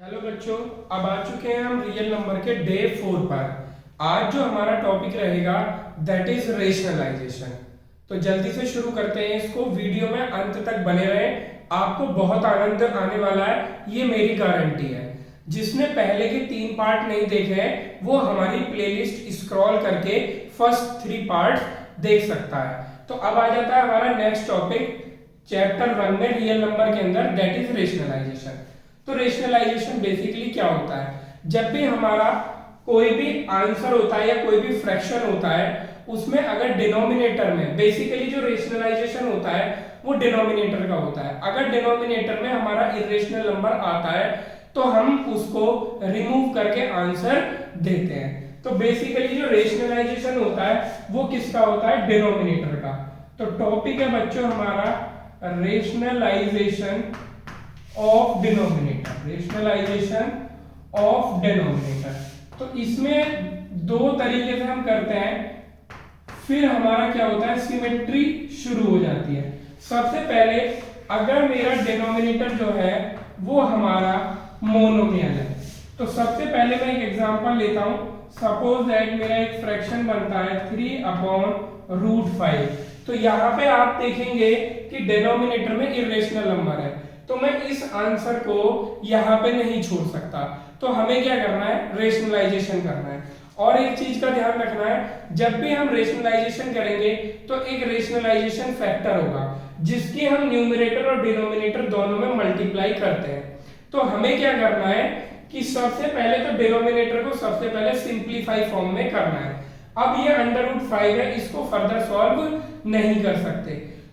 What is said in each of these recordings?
Hello बच्चों, अब आ चुके हैं हम रियल नंबर के डे 4 पर। आज जो हमारा टॉपिक रहेगा दैट इज रेशनलाइजेशन। तो जल्दी से शुरू करते हैं इसको। वीडियो में अंत तक बने रहें, आपको बहुत आनंद आने वाला है, ये मेरी गारंटी है। जिसने पहले के 3 पार्ट नहीं देखे हैं वो हमारी प्लेलिस्ट स्क्रॉल करके फर्स्ट 3 पार्ट देख सकता है। तो अब आ जाता है हमारा नेक्स्ट टॉपिक चैप्टर 1 में रियल नंबर के अंदर, दैट इज रेशनलाइजेशन। तो रेशनलाइजेशन बेसिकली क्या होता है? जब भी हमारा कोई भी आंसर होता है या कोई भी फ्रैक्शन होता है, उसमें अगर डिनोमिनेटर में, बेसिकली जो रेशनलाइजेशन होता है वो डिनोमिनेटर का होता है। अगर डिनोमिनेटर में हमारा इरेशनल नंबर आता है तो हम उसको रिमूव करके आंसर देते हैं। तो बेसिकली जो रेशनलाइजेशन होता है वो किसका होता है? डिनोमिनेटर का। तो टॉपिक है बच्चों हमारा rationalisation of denominator, rationalisation of denominator. तो इसमें 2 तरीके से हम करते हैं, फिर हमारा क्या होता है, सिमेट्री शुरू हो जाती है। सबसे पहले अगर मेरा डिनोमिनेटर जो है वो हमारा मोनोमियल है, तो सबसे पहले मैं एक एग्जांपल लेता हूं। सपोज दैट मेरा एक फ्रैक्शन बनता है 3/√5। तो यहां पे आप देखेंगे कि डिनोमिनेटर में इरेशनल नंबर है, तो मैं इस आंसर को यहां पे नहीं छोड़ सकता। तो हमें क्या करना है? रेशनलाइजेशन करना है। और एक चीज का ध्यान रखना है, जब भी हम रेशनलाइजेशन करेंगे तो एक रेशनलाइजेशन फैक्टर होगा जिसकी हम न्यूमरेटर और डिनोमिनेटर दोनों में मल्टीप्लाई करते हैं। तो हमें क्या करना है कि सबसे पहले तो डिनोमिनेटर को सबसे पहले सिंप्लीफाई फॉर्म में करना है। अब ये √5 है, इसको फर्दर सॉल्व नहीं कर सकते,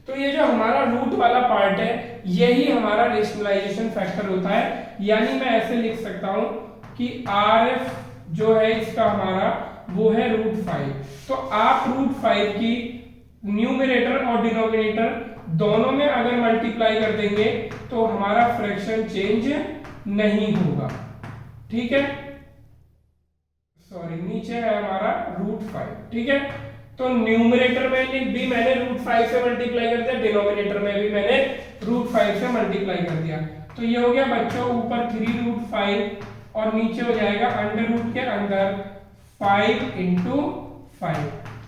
तो ये जो हमारा रूट वाला पार्ट है यही हमारा रेशनलाइजेशन फैक्टर होता है। यानी मैं ऐसे लिख सकता हूं कि RF जो है इसका हमारा वो है √5। तो आप √5 की न्यूमरेटर और डिनोमिनेटर दोनों में अगर मल्टीप्लाई कर देंगे तो हमारा फ्रैक्शन चेंज नहीं होगा। ठीक है, सॉरी, नीचे है हमारा √5। ठीक है, तो न्यूमरेटर में भी मैंने √5 से मल्टीप्लाई कर दिया, डिनोमिनेटर में भी मैंने √5 से मल्टीप्लाई कर दिया। तो ये हो गया बच्चों ऊपर 3√5 और नीचे हो जाएगा अंडर रूट के अंदर 5 × 5।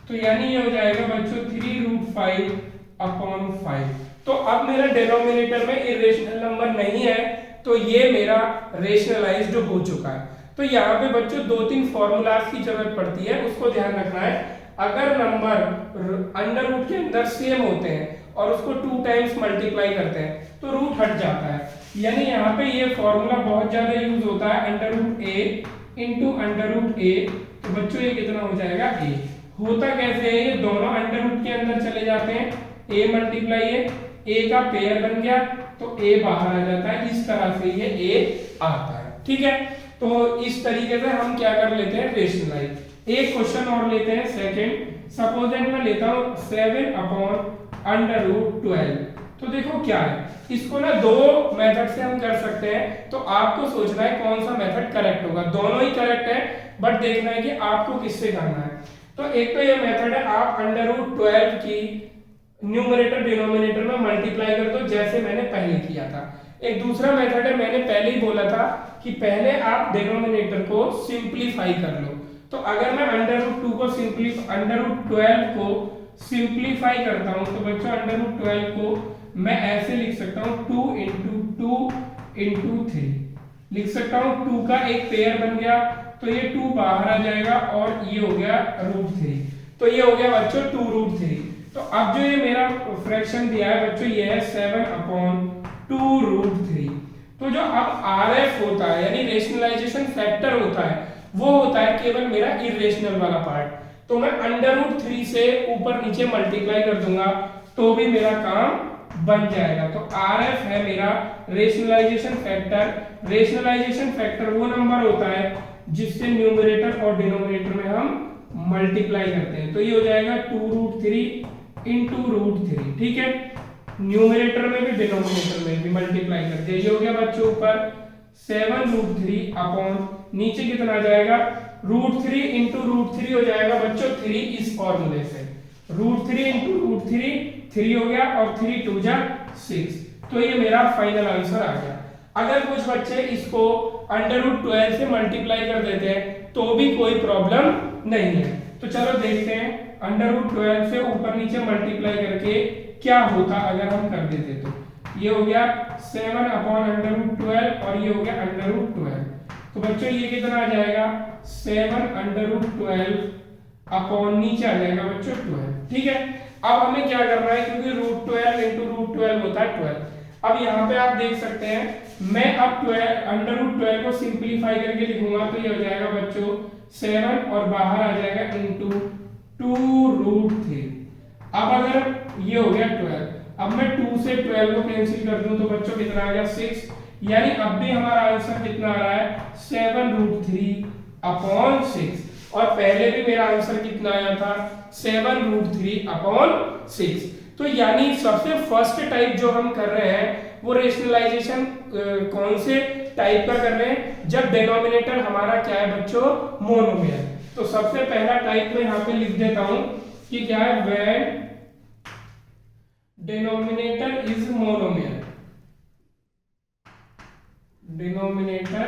तो यानी ये हो जाएगा बच्चों 3√5/5। तो अब मेरा डिनोमिनेटर में इरेशनल नंबर नहीं है, तो ये मेरा रेशनलाइज्ड हो चुका है। तो यहाँ पे बच्चों 2-3 फॉर्मूलाज की जरूरत पड़ती है, उसको ध्यान रखना है। अगर नंबर अंडर रूट के अंदर सेम होते हैं और उसको 2 टाइम्स मल्टीप्लाई करते हैं तो रूट हट जाता है। यानी यहाँ पे ये फॉर्मूला बहुत ज्यादा यूज होता है, √a × √a। तो बच्चों ये कितना हो जाएगा? a। होता कैसे है? ये दोनों अंडर रूट के अंदर चले जाते हैं, a मल्टीप्लाई है, a का पेयर बन गया तो a बाहर आ जाता है। इस तरह से ये a आता है। ठीक है, तो इस तरीके से हम क्या कर लेते हैं? रेशनलाइज। एक क्वेश्चन और लेते हैं सेकंड। सपोज दैट मैं लेता हूं 7/√12। तो देखो क्या है, इसको ना 2 मेथड से हम कर सकते हैं। तो आपको सोचना है कौन सा मेथड करेक्ट होगा। दोनों ही करेक्ट है, बट देखना है कि आपको किससे करना है। तो एक तो ये मेथड है, आप √12 की न्यूमरेटर डिनोमिनेटर में मल्टीप्लाई कर दो जैसे मैंने पहले किया था। एक दूसरा मेथड है, मैंने पहले ही बोला था कि पहले आप डिनोमिनेटर को सिंप्लीफाई कर लो। तो अगर मैं √2 को √12 को सिंप्लीफाई करता हूं तो बच्चों √12 को मैं ऐसे लिख सकता हूं 2 × 2 × 3 लिख सकता हूं। 2 का एक पेयर बन गया तो ये 2 बाहर आ जाएगा और ये हो गया √3। तो ये हो गया बच्चों 2√3। तो अब जो ये मेरा फ्रैक्शन दिया है बच्चों ये है 7/2√3। तो जो अब RF होता है यानी रेशनलाइजेशन फैक्टर होता है वो होता है केवल मेरा इरेशनल वाला पार्ट। तो मैं √3 से ऊपर नीचे मल्टीप्लाई कर दूंगा तो भी मेरा काम बन जाएगा। तो RF है मेरा रेशनलाइजेशन फैक्टर। रेशनलाइजेशन फैक्टर वो नंबर होता है जिससे न्यूमरेटर और डिनोमिनेटर में हम मल्टीप्लाई करते हैं। तो ये हो जाएगा 2√3 × √3। ठीक है, न्यूमरेटर में भी डिनोमिनेटर में भी मल्टीप्लाई कर दिया। ये हो गया बच्चों ऊपर 7√3 नीचे कितना आ जाएगा? √3 × √3 हो जाएगा बच्चों 3 इस फॉर्मूले से। √3 × √3 3 हो गया और 3 × 2 = 6। तो ये मेरा फाइनल आंसर आ गया। अगर कुछ बच्चे इसको √12 से मल्टीप्लाई कर देते हैं तो भी कोई प्रॉब्लम नहीं है। तो चलो देखते हैं √12 से ऊपर नीचे मल्टीप्लाई करके क्या होता अगर हम कर देते। तो ये हो गया 7/√12 और ये हो गया √12। तो बच्चों ये कितना आ जाएगा 7/12 अपॉन नीचे आ जाएगा बच्चों 12। ठीक है, अब हमें क्या करना है, क्योंकि √12 × √12 होता है 12। अब यहाँ पे आप देख सकते हैं मैं अब 12 को सिंपलीफाई करके लिखूंगा तो ये हो जाएगा बच्चों 7 और बाहर आ जाएगा इंटू 2√3। अब अगर ये हो गया 12, अब मैं 2 से 12 को कैंसिल कर दूं तो बच्चों कितना आ गया 6, यानी अब भी हमारा आंसर कितना आ रहा है 7√3 अपॉन 6। और पहले भी मेरा आंसर कितना आया था 7√3 अपॉन 6। तो यानी सबसे फर्स्ट टाइप जो हम कर रहे हैं वो रेशनलाइजेशन कौन से टाइप का कर रहे हैं, जब डिनोमिनेटर हमारा क्या है बच्चों मोनोमियल। तो सबसे पहला टाइप में यहाँ पे लिख देता हूं कि क्या है, when denominator is monomial. Denominator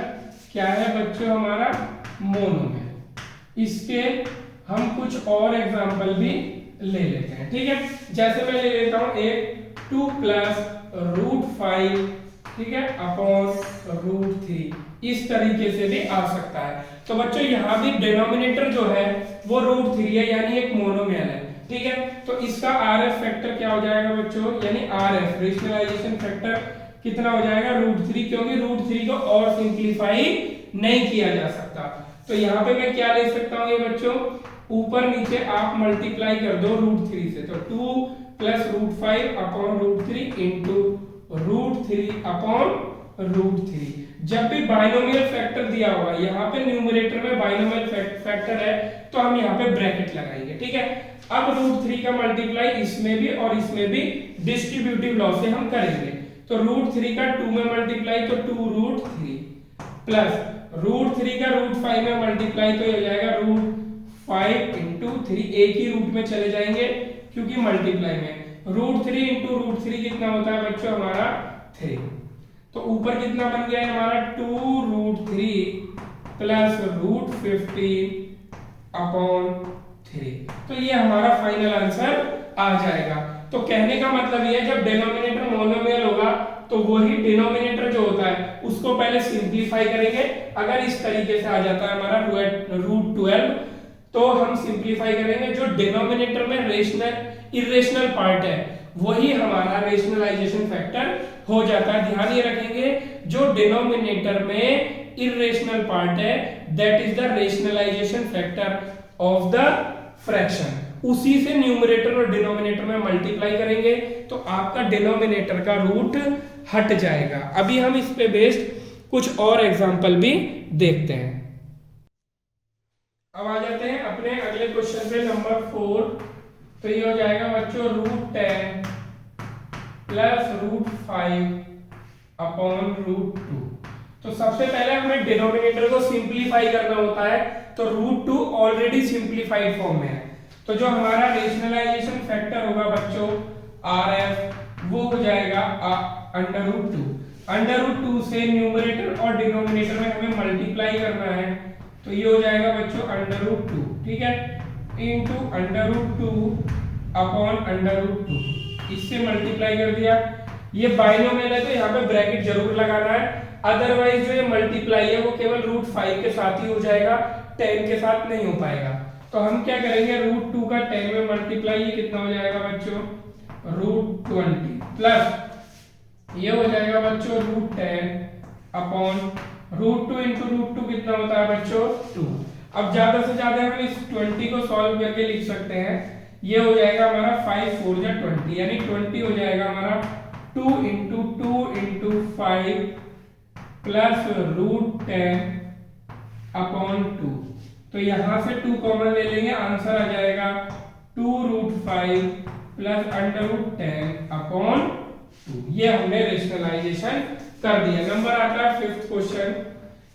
क्या है बच्चों हमारा मोनोमियल। इसके हम कुछ और एग्जांपल भी ले लेते हैं। ठीक है, जैसे मैं ले लेता हूं एक 2 + √5, ठीक है, अपॉन √3। इस तरीके से भी आ सकता है। तो बच्चों यहाँ भी डिनोमिनेटर जो है वो √3 है, यानी एक मोनोमियल है। ठीक है, तो इसका RF फैक्टर क्या हो जाएगा बच्चों, यानी RF रेशनलाइजेशन फैक्टर कितना हो जाएगा √3, क्योंकि √3 को और सिंपलीफाई नहीं किया जा सकता। तो यहाँ पे मैं क्या ले सकता हूँ ये बच्चों, ऊपर नीचे आप मल्टीप्लाई कर दो √3 से, तो 2 + √5 अपॉन √3 इंटू √3 अपॉन √3। जब भी बाइनोमियल फैक्टर दिया होगा, यहाँ पे न्यूमरेटर में बाइनोमियल फैक्टर है तो हम यहाँ पे ब्रैकेट लगाएंगे। ठीक है, अब √3 का मल्टीप्लाई इसमें भी और इसमें भी डिस्ट्रीब्यूटिव लॉ से हम करेंगे। तो √3 का 2 में मल्टीप्लाई तो 2√3 प्लस √3 का √5 में मल्टीप्लाई तो ये हो जाएगा √5 × 3। एक ही रूट में चले जाएंगे क्योंकि मल्टीप्लाई में √3 × √3 कितना होता है बच्चों हमारा 3। तो ऊपर कितना बन गया है हमारा 2√3 प्लस √15 अपॉन 3। तो ये हमारा फाइनल आंसर आ जाएगा। तो कहने का मतलब ये है, जब डिनोमिनेटर मोनोमियल होगा तो वही डिनोमिनेटर जो होता है उसको पहले सिंपलीफाई करेंगे। अगर इस तरीके से आ जाता है हमारा √12 तो हम सिंपलीफाई करेंगे। जो डिनोमिनेटर में रेशनल इरेशनल पार्ट है वही हमारा रेशनलाइजेशन फैक्टर हो जाता है। ध्यान ये रखेंगे, जो डिनोमिनेटर में इरेशनल पार्ट है that is the rationalisation factor of the fraction. उसी से न्यूमरेटर और डिनोमिनेटर में मल्टीप्लाई करेंगे तो आपका डिनोमिनेटर का रूट हट जाएगा। अभी हम इस पे बेस्ड कुछ और एग्जांपल भी देखते हैं। अब आ जाते हैं अपने अगले क्वेश्चन पे, नंबर 4। तो ये हो जाएगा बच्चों √10 प्लस √5 अपॉन √2। तो सबसे पहले हमें डिनोमिनेटर को सिंपलीफाई करना होता है, तो √2 ऑलरेडी सिंपलीफाइड फॉर्म में है। तो जो हमारा रेशनलाइजेशन फैक्टर होगा बच्चों RF वो हो जाएगा √2। √2 से न्यूमरेटर और डिनोमिनेटर में हमें मल्टीप्लाई करना है, तो ये हो जाएगा बच्चों √2, ठीक है, इनटू √2 अपॉन √2। इससे मल्टीप्लाई कर दिया। ये बाइनोमियल है तो यहाँ पे ब्रैकेट जरूर लगाना है, अदरवाइज जो ये मल्टीप्लाई है वो केवल √5 के साथ ही हो जाएगा, 10 के साथ नहीं हो पाएगा। तो हम क्या करेंगे, √2 का 10 में मल्टीप्लाई, ये कितना हो जाएगा बच्चों √20 प्लस ये हो जाएगा बच्चों √10 अपॉन √2 इंटू √2 कितना होता है बच्चों 2। अब ज्यादा से ज्यादा हम इस 20 को सॉल्व करके लिख सकते हैं। ये हो जाएगा हमारा 5 4 जा 20, यानी 20 हो जाएगा हमारा 2 इंटू 5 प्लस √10 अपॉन 2। तो यहां से 2 कॉमन ले लेंगे, आंसर आ जाएगा 2√5 प्लस √10 अपॉन 2। ये हमने रेशनलाइजेशन कर दिया। नंबर आता है 5th क्वेश्चन,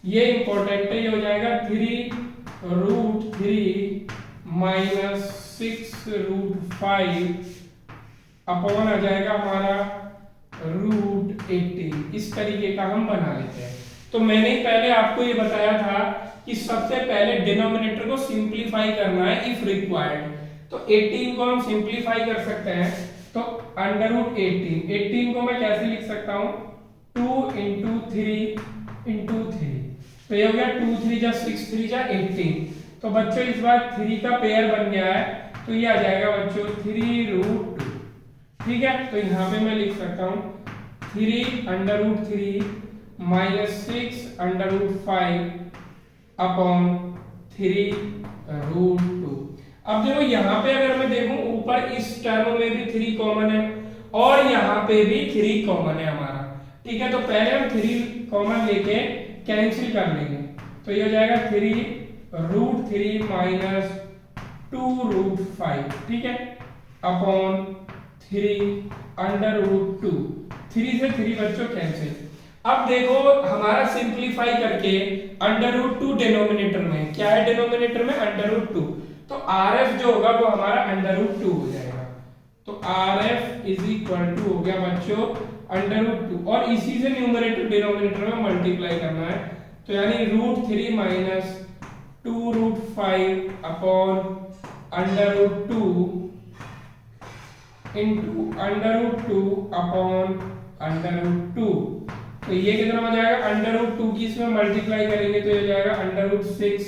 ये इंपॉर्टेंट है। ये हो जाएगा 3√3 माइनस 6√5 अपॉन आ जाएगा हमारा √8 18 इस तरीके का हम बना लेते हैं। तो मैंने पहले आपको ये बताया था कि सबसे पहले डिनोमिनेटर को सिंप्लीफाई करना है इफ रिक्वायर्ड। तो 18 को हम सिंप्लीफाई कर सकते हैं, तो अंडर रूट 18 को मैं कैसे लिख सकता हूं, 2 इंटू 3 इंटू 3, तो ये हो गया 2 3 जा 6 3 जा 18। तो बच्चों इस बार 3 का पेयर बन गया है, तो ये आ जाएगा बच्चों 3 रूट 2। ठीक है, तो यहाँ पे मैं लिख सकता हूँ 3 under root 3 minus 6 under root 5 upon 3 root 2। अब देखो यहाँ पे अगर मैं देखूं ऊपर इस टर्म में भी 3 कॉमन है और यहाँ पे भी 3 कॉमन है हमारा। ठीक है, तो पहले हम 3 कॉमन लेके कैंसिल कर लेंगे, तो ये हो जाएगा 3 रूट 3 माइनस 2 रूट 5। ठीक है, अपॉन 3 अंडर रूट 2। 3 से 3 बच्चों कैंसिल। अब देखो हमारा सिंप्लीफाई करके अंडर रूट 2 डिनोमिनेटर में क्या है, डिनोमिनेटर में अंडर रूट 2, तो RF जो होगा वो हमारा अंडर रूट 2 हो जाएगा। तो RF इज इक्वल टू हो गया बच्चों अंडर रूट 2, और इसी से न्यूमरेटर डिनोमिनेटर में मल्टीप्लाई करना है, तो यानी root 3 minus 2 root 5 upon under root 2 into under root 2 upon under root 2। तो ये कितना हो जाएगा, अंडर रूट 2 की इसमें मल्टीप्लाई करेंगे तो ये हो जाएगा under root 6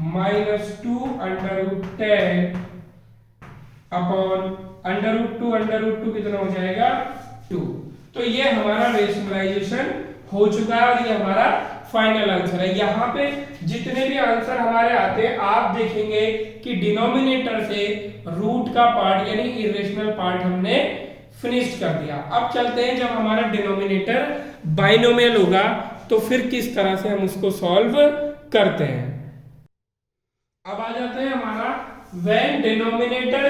minus 2 under root 10 upon under root 2 कितना हो जाएगा 2। तो ये हमारा रेशनलाइजेशन हो चुका है और ये हमारा फाइनल आंसर है। यहाँ पे जितने भी आंसर हमारे आते हैं आप देखेंगे कि डिनोमिनेटर से रूट का पार्ट यानी इरेशनल पार्ट हमने फिनिश कर दिया। अब चलते हैं जब हमारा डिनोमिनेटर बाइनोमियल होगा तो फिर किस तरह से हम उसको सॉल्व करते हैं। अब आ जाते हैं हमारा व्हेन डिनोमिनेटर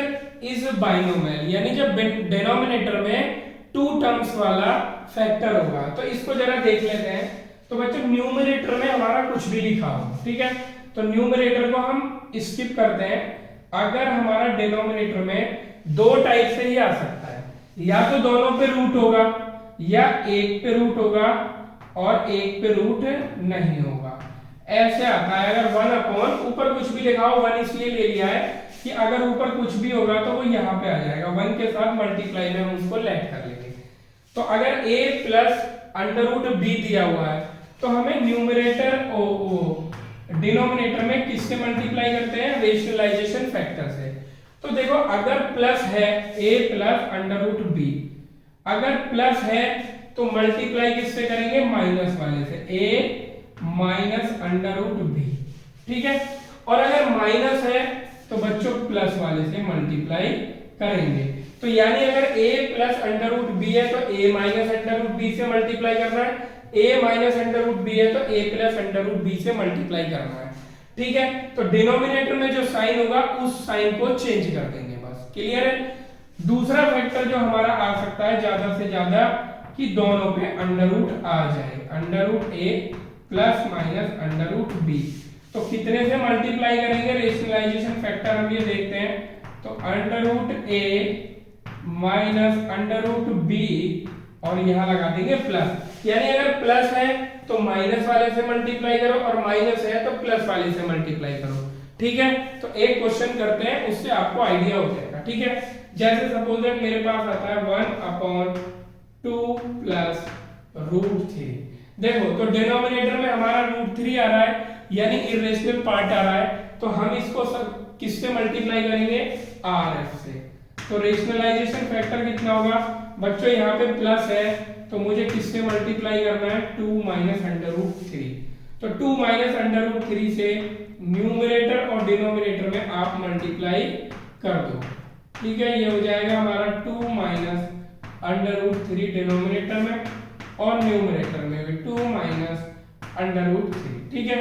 इज बाइनोमियल, यानी जब डिनोमिनेटर में 2 टर्म्स वाला फैक्टर होगा। तो इसको जरा देख लेते हैं। तो बच्चों न्यूमरेटर में हमारा कुछ भी लिखा हो, ठीक है, तो न्यूमरेटर को हम स्किप करते हैं। अगर हमारा डिनोमिनेटर में 2 टाइप से ही आ सकता है, या तो दोनों पे रूट होगा या एक पे रूट होगा और एक पे रूट नहीं होगा, ऐसे आता है। अगर 1 अपॉन ऊपर कुछ भी लिखा हो, 1 इसलिए ले लिया है कि अगर ऊपर कुछ भी होगा तो वो यहाँ पे आ जाएगा, 1 के साथ मल्टीप्लाई में हम उसको लेट कर लेंगे। तो अगर a plus under root b दिया हुआ है तो हमें न्यूमरेटर डिनोमिनेटर में किससे मल्टीप्लाई करते हैं, रेशनलाइजेशन फैक्टर से। तो देखो अगर प्लस है a plus under root b, अगर प्लस है तो मल्टीप्लाई किससे करेंगे, माइनस वाले से, a minus under root b। ठीक है, और अगर माइनस है तो बच्चों प्लस वाले से मल्टीप्लाई करेंगे। तो यानी अगर a plus under root b है तो a minus under root b से मल्टीप्लाई करना है, a minus under root b है तो a plus under root b से मल्टीप्लाई करना है। ठीक है, तो डिनोमिनेटर में जो साइन होगा उस साइन को चेंज कर देंगे, बस। क्लियर है। दूसरा फैक्टर जो हमारा आ सकता है ज्यादा से ज्यादा कि दोनों पे अंडर रूट आ जाए, under root a plus minus under root b। तो कितने से मल्टीप्लाई करेंगे रेशनलाइजेशन फैक्टर हम ये देखते हैं। तो under root a minus under root b और यहां लगा देंगे प्लस, यानी अगर प्लस है तो माइनस वाले से मल्टीप्लाई करो और माइनस है तो प्लस वाले से मल्टीप्लाई करो। ठीक है, तो एक क्वेश्चन करते हैं, उससे आपको आइडिया हो जाएगा। ठीक है, जैसे सपोज दैट मेरे पास आता है 1/2 प्लस रूट 3। देखो तो डिनोमिनेटर में हमारा रूट 3 आ रहा है यानी इरेशनल पार्ट आ रहा है, तो हम इसको सब किससे मल्टीप्लाई करेंगे, RF से। तो रेशनलाइजेशन फैक्टर कितना होगा बच्चों, यहाँ पे प्लस है तो मुझे किससे मल्टीप्लाई करना है, 2 माइनस अंडर रूट 3। तो 2 माइनस अंडर रूट 3 से न्यूमरेटर और डिनोमिनेटर में आप मल्टीप्लाई कर दो। ठीक है, ये हो जाएगा हमारा 2 माइनस अंडर रूट 3 डिनोमिनेटर में और न्यूमरेटर में भी 2 माइनस अंडर रूट 3। ठीक है,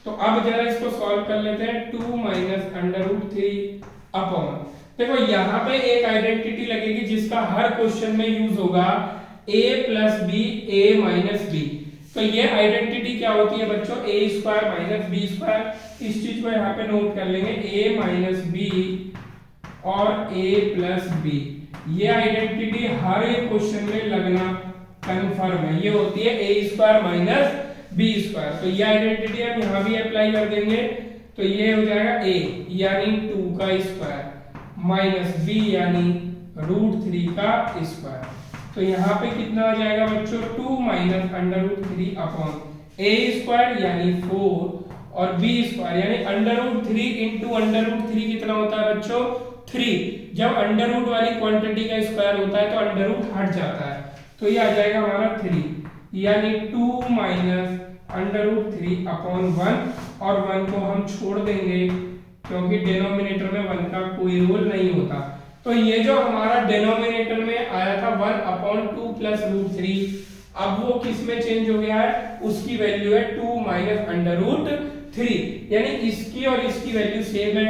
तो अब जरा इसको सॉल्व कर लेते हैं। 2 माइनस अंडर रूट 3 अपॉन, देखो यहाँ पे एक आइडेंटिटी लगेगी जिसका हर क्वेश्चन में यूज होगा, a plus B a minus B. तो ये आइडेंटिटी क्या होती है बच्चों, a square minus B square. इस चीज को यहाँ पे नोट कर लेंगे, a माइनस बी और a प्लस बी। ये आइडेंटिटी हर एक क्वेश्चन में लगना कंफर्म है, ये होती है ए स्क्वायर माइनस बी स्क्वायर। तो ये आइडेंटिटी हम यहाँ भी अप्लाई कर देंगे, तो ये हो जाएगा ए यानी 2 का स्क्वायर माइनस बी यानी √3 का स्क्वायर। तो यहाँ पे कितना आ जाएगा बच्चों, 2 माइनस √3 अपॉन ए स्क्वायर यानी 4 और बी स्क्वायर यानी √3 इंटू √3 कितना होता है बच्चों, 3। जब अंडर रूट वाली क्वांटिटी का स्क्वायर होता है तो अंडर रूट हट जाता है, तो ये आ जाएगा हमारा 3 यानी 2 माइनस √3 अपॉन 1 और 1 को हम छोड़ देंगे क्योंकि डिनोमिनेटर में 1 का कोई रोल नहीं होता। तो ये जो हमारा डिनोमिनेटर में आया था 1 अपॉन 2 प्लस √3, अब वो किस में चेंज हो गया है, उसकी वैल्यू है 2 माइनस √3 यानी इसकी और इसकी वैल्यू सेम है,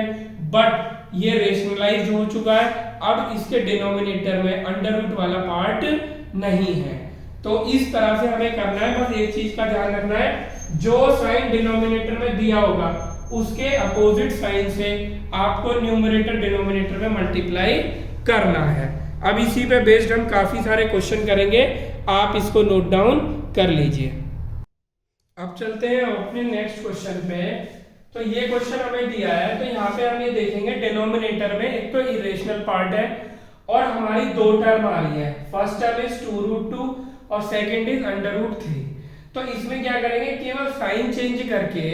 बट ये रेशनलाइज हो चुका है। अब इसके डिनोमिनेटर में अंडर रूट वाला पार्ट नहीं है। तो इस तरह से हमें करना है, बस एक चीज का ध्यान रखना है, जो साइन डिनोमिनेटर में दिया होगा उसके अपोजिट साइन से आपको न्यूमरेटर डिनोमिनेटर में मल्टीप्लाई करना है। अब इसी पे बेस्ड हम काफी सारे क्वेश्चन करेंगे, आप इसको नोट डाउन कर लीजिए। अब चलते हैं अपने नेक्स्ट क्वेश्चन पे। तो ये क्वेश्चन हमें दिया है, तो यहाँ पे हम ये देखेंगे डिनोमिनेटर में एक तो इरेशनल पार्ट है और हमारी दो टर्म आ रही है, फर्स्ट टर्म इज 2√2 और सेकंड इज √3। तो इसमें क्या करेंगे, केवल साइन चेंज करके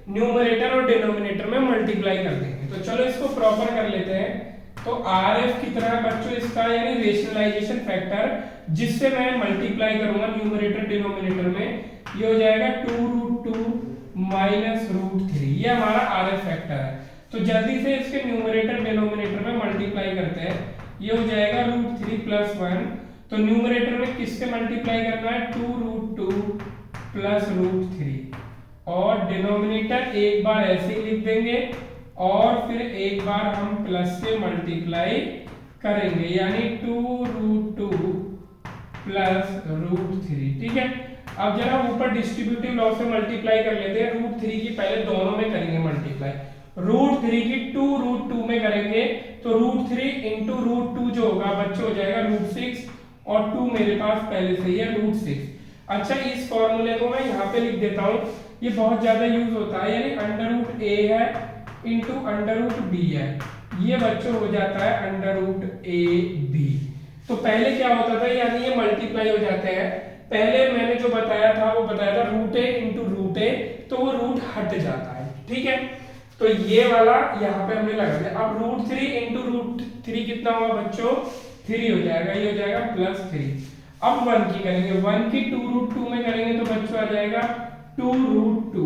न्यूमरेटर और डिनोमिनेटर में मल्टीप्लाई कर देंगे। तो चलो इसको प्रॉपर कर लेते हैं। तो RF कितना है बच्चों इसका, यानी रेशनलाइजेशन फैक्टर, जिससे मैं मल्टीप्लाई करूंगा न्यूमरेटर डिनोमिनेटर में, ये हो जाएगा 2√2 माइनस √3, ये हमारा RF फैक्टर है। तो जल्दी से इसके न्यूमरेटर डिनोमिनेटर में मल्टीप्लाई करते हैं, ये हो जाएगा √3 प्लस 1। तो न्यूमरेटर में किससे मल्टीप्लाई करना है, 2√2 प्लस √3, और डिनोमिनेटर एक बार ऐसे ही लिख देंगे और फिर एक बार हम प्लस से मल्टीप्लाई करेंगे, यानी 2√2 प्लस √3। ठीक है, अब जरा ऊपर डिस्ट्रीब्यूटिव लॉ से मल्टीप्लाई कर लेते हैं। √3 की पहले दोनों में करेंगे मल्टीप्लाई, √3 की 2√2 में करेंगे तो √3 इंटू √2 जो होगा बच्चों हो जाएगा √6 और 2 मेरे पास पहले से ही है √6। अच्छा, इस फॉर्मूले को मैं यहाँ पे लिख देता हूँ, ये बहुत ज्यादा यूज होता है, यानी √a है इंटू √b है, ये बच्चों हो जाता है √ab। तो पहले क्या होता था, यानी ये मल्टीप्लाई हो जाते हैं। पहले मैंने जो बताया था वो बताया था √a इंटू √a, तो वो रूट हट जाता है। ठीक है, तो ये वाला यहाँ पे हमने लगा दिया। अब √3 इंटू √3 कितना होगा बच्चों, 3 हो जाएगा, ये हो जाएगा +3। अब 1 की करेंगे, 1 की 2√2 में करेंगे तो बच्चों आ जाएगा 2√2,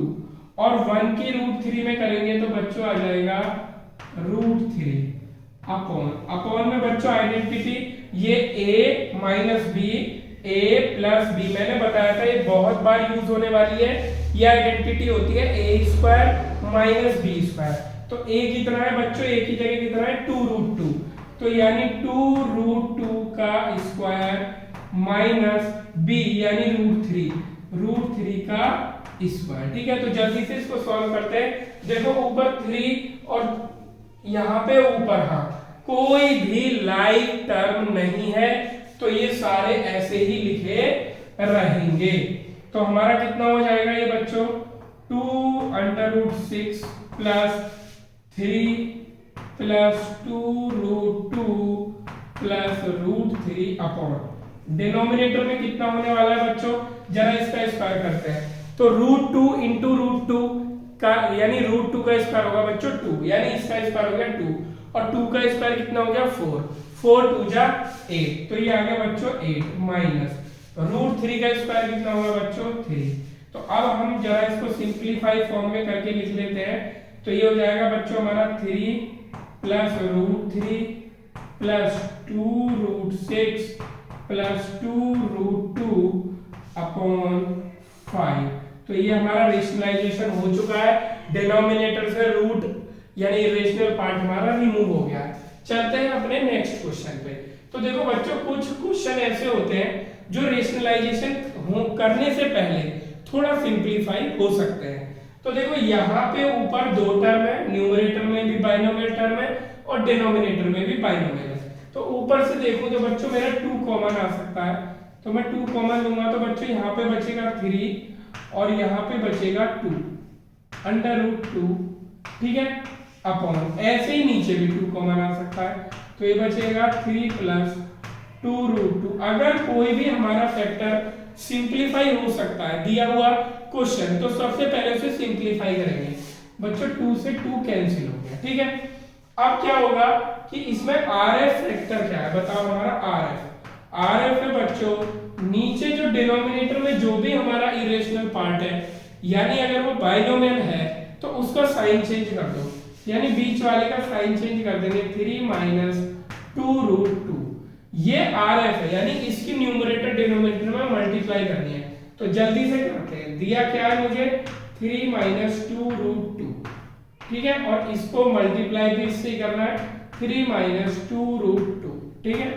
और 1 की √3 में करेंगे तो बच्चों आ जाएगा √3 अपॉन में बच्चों आइडेंटिटी, ये a minus B, a plus B मैंने बताया था, ये बहुत बार यूज होने वाली है। ये आइडेंटिटी होती है a² माइनस b²। तो a कितना है बच्चों, a की जगह कितना है 2√2, तो यानी 2√2 का स्क्वायर माइनस b यानी √3 का स्क्वायर। ठीक है, तो जल्दी से इसको सॉल्व करते हैं। देखो ऊपर 3 और यहाँ पे ऊपर हाँ, कोई भी लाइव टर्म नहीं है, तो ये सारे ऐसे ही लिखे रहेंगे। तो हमारा कितना हो जाएगा ये बच्चों, 2√6 plus 3 plus 2√2 plus √3 upon denominator में कितना होने वाला है बच्चों, जरा इसका स्क्वायर करते हैं। तो √2 इंटू √2 का, यानी √2 का स्क्वायर होगा बच्चों 2, यानी इसका स्क्वायर हो गया 2, और 2 का स्क्वायर कितना हो गया 4 2 जा 8, तो ये आ गया बच्चों 8 माइनस √3 का स्क्वायर कितना होगा बच्चों 3। तो अब हम जरा इसको सिंप्लीफाई फॉर्म में करके लिख लेते हैं। तो ये हो जाएगा बच्चों हमारा 3 प्लस √3 प्लस 2√6 प्लस 2√2 अपॉन 5। तो ये हमारा रेशनलाइजेशन हो चुका है, डिनोमिनेटर से रूट यानी इरेशनल पार्ट हमारा रिमूव हो गया है। चलते हैं अपने नेक्स्ट क्वेश्चन पे। तो देखो बच्चों, कुछ क्वेश्चन ऐसे होते हैं जो रेशनलाइजेशन करने से पहले थोड़ा सिंप्लीफाई हो सकते हैं। तो देखो यहाँ पे ऊपर दो टर्म है, न्यूमरेटर में भी बाइनोमियल टर्म है और डिनोमिनेटर में भी बाइनोमियल है। तो ऊपर से देखो तो बच्चों मेरा 2 कॉमन आ सकता है, तो मैं 2 कॉमन लूंगा तो बच्चों यहाँ पे बचेगा 3 और यहाँ पे बचेगा 2 √2, ठीक है, अपॉन ऐसे ही नीचे भी 2 कॉमन आ सकता है तो ये बचेगा 3 + 2√2। अगर कोई भी हमारा फैक्टर सिंप्लीफाई हो सकता है दिया हुआ क्वेश्चन तो सबसे पहले उसे सिंप्लीफाई करेंगे बच्चों। 2 से 2 कैंसिल हो गया, ठीक है। अब क्या होगा कि इसमें RF फैक्टर क्या है बताओ, हमारा RF है बच्चों नीचे जो डिनोमिनेटर में जो भी हमारा इरेशनल पार्ट है, यानी अगर वो बाइनोमियल है तो उसका साइन चेंज कर दो, यानी बीच वाले का साइन चेंज कर देंगे 3 - 2√2। ये RF है, यानी इसकी न्यूमरेटर डिनोमिनेटर में मल्टीप्लाई करनी है। तो जल्दी से करते हैं, दिया क्या है मुझे 3 - 2√2, ठीक है, और इसको मल्टीप्लाई भी इससे करना है 3 - 2√2, ठीक है,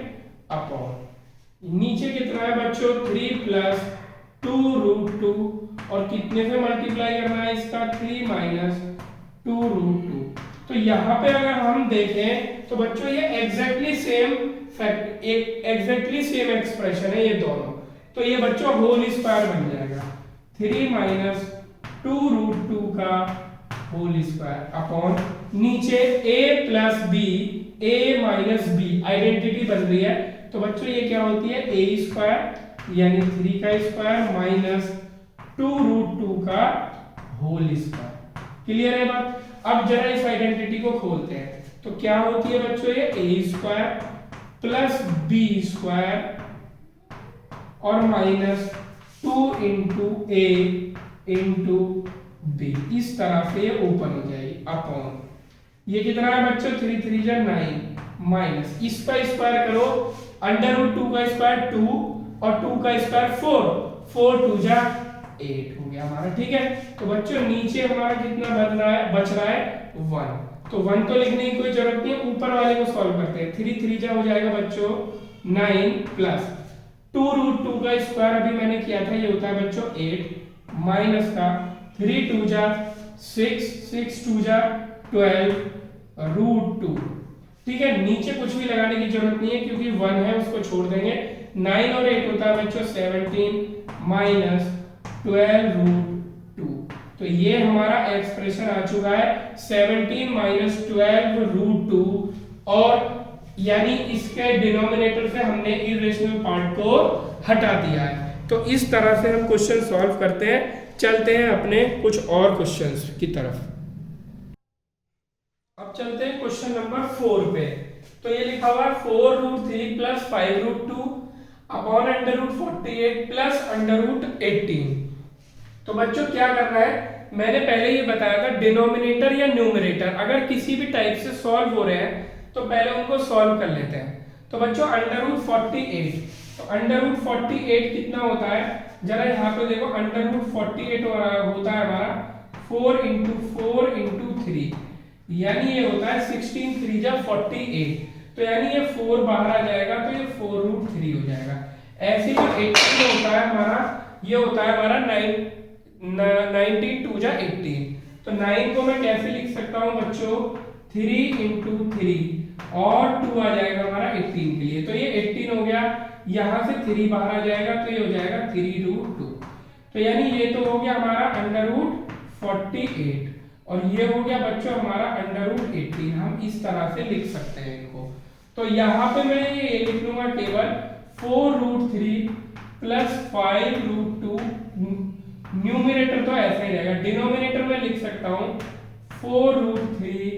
अपॉन नीचे कितना है बच्चों 3 + 2√2 और कितने से मल्टीप्लाई करना है इसका 3 - 2√2। तो यहाँ पे अगर हम देखें तो बच्चों ये एग्जैक्टली सेम फैक्ट, एक एग्जैक्टली सेम एक्सप्रेशन है ये दोनों। तो ये बच्चों होल स्क्वायर बन जाएगा 3 - 2√2 का होल स्क्वायर अपॉन नीचे a + b, a - b identity बन रही है तो बच्चों ये क्या होती है a² यानी 3 का स्क्वायर - 2√2 का होल स्क्वायर। क्लियर है बात। अब जरा इस आइडेंटिटी को खोलते हैं तो क्या होती है बच्चों ये a² + b² और -2 × a × b, इस तरह से ये ओपन हो जाएगी अपॉन ये कितना है बच्चों 3 3 जा 9 माइनस इसका स्क्वायर करो √2 का स्क्वायर 2 और 2 का स्क्वायर 4, 4 2 जा 8 हो गया हमारा, ठीक है। तो बच्चों नीचे हमारा कितना बच रहा है 1, तो 1 तो लिखने की कोई जरूरत नहीं है, ऊपर वाले को सॉल्व करते हैं। 3 3 जा हो जाएगा बच्चों 9 प्लस 2√2 का स्क्वायर अभी मैंने किया था ये होता है बच्चों 8 माइनस का 3 2 जा 6 6 2 जा 12√2, ठीक है। नीचे कुछ भी लगाने की जरूरत नहीं है क्योंकि 1 है उसको छोड़ देंगे। 9 और 8 होता है बच्चों 17 माइनस 12√2। तो ये हमारा एक्सप्रेशन आ चुका है 17 माइनस 12√2 और यानी इसके डिनोमिनेटर से हमने इरेशनल पार्ट को हटा दिया है। तो इस तरह से हम क्वेश्चन सॉल्व करते हैं। चलते हैं अपने कुछ और क्वेश्चंस की तरफ। अब चलते हैं क्वेश्चन नंबर 4 पे। तो ये लिखा हुआ है 4√3 + 5√2 अपॉन √48 + √18। तो बच्चों क्या करना है, मैंने पहले ये बताया था डिनोमिनेटर या न्यूमरेटर अगर किसी भी टाइप से सॉल्व हो रहे हैं तो पहले उनको सॉल्व कर लेते हैं। तो बच्चों √48, तो √48 कितना होता है जरा यहाँ पे देखो, √48 होता है हमारा 4 × 4 × 3, यानी ये होता है 16 3 जा 48, तो यानी ये 4 बाहर आ जाएगा तो ये 4√3 हो जाएगा। ऐसे जो 18 होता है हमारा ये होता है हमारा 92 जा 18, तो 9 को मैं कैसे लिख सकता हूँ बच्चों 3 × 3 और 2 आ जाएगा हमारा 18 के लिए, तो ये 18 हो गया। यहाँ से 3 बाहर आ जाएगा तो ये हो जाएगा 3√2, तो यानी ये तो हो गया हमारा √48 और ये हो गया बच्चों हमारा √18। हम इस तरह से लिख सकते हैं इनको। तो यहाँ पे मैं ये लिख लूंगा केवल 4√3 + 5√2, न्यूमरेटर तो ऐसा ही रहेगा, डिनोमिनेटर में लिख सकता हूँ 4√3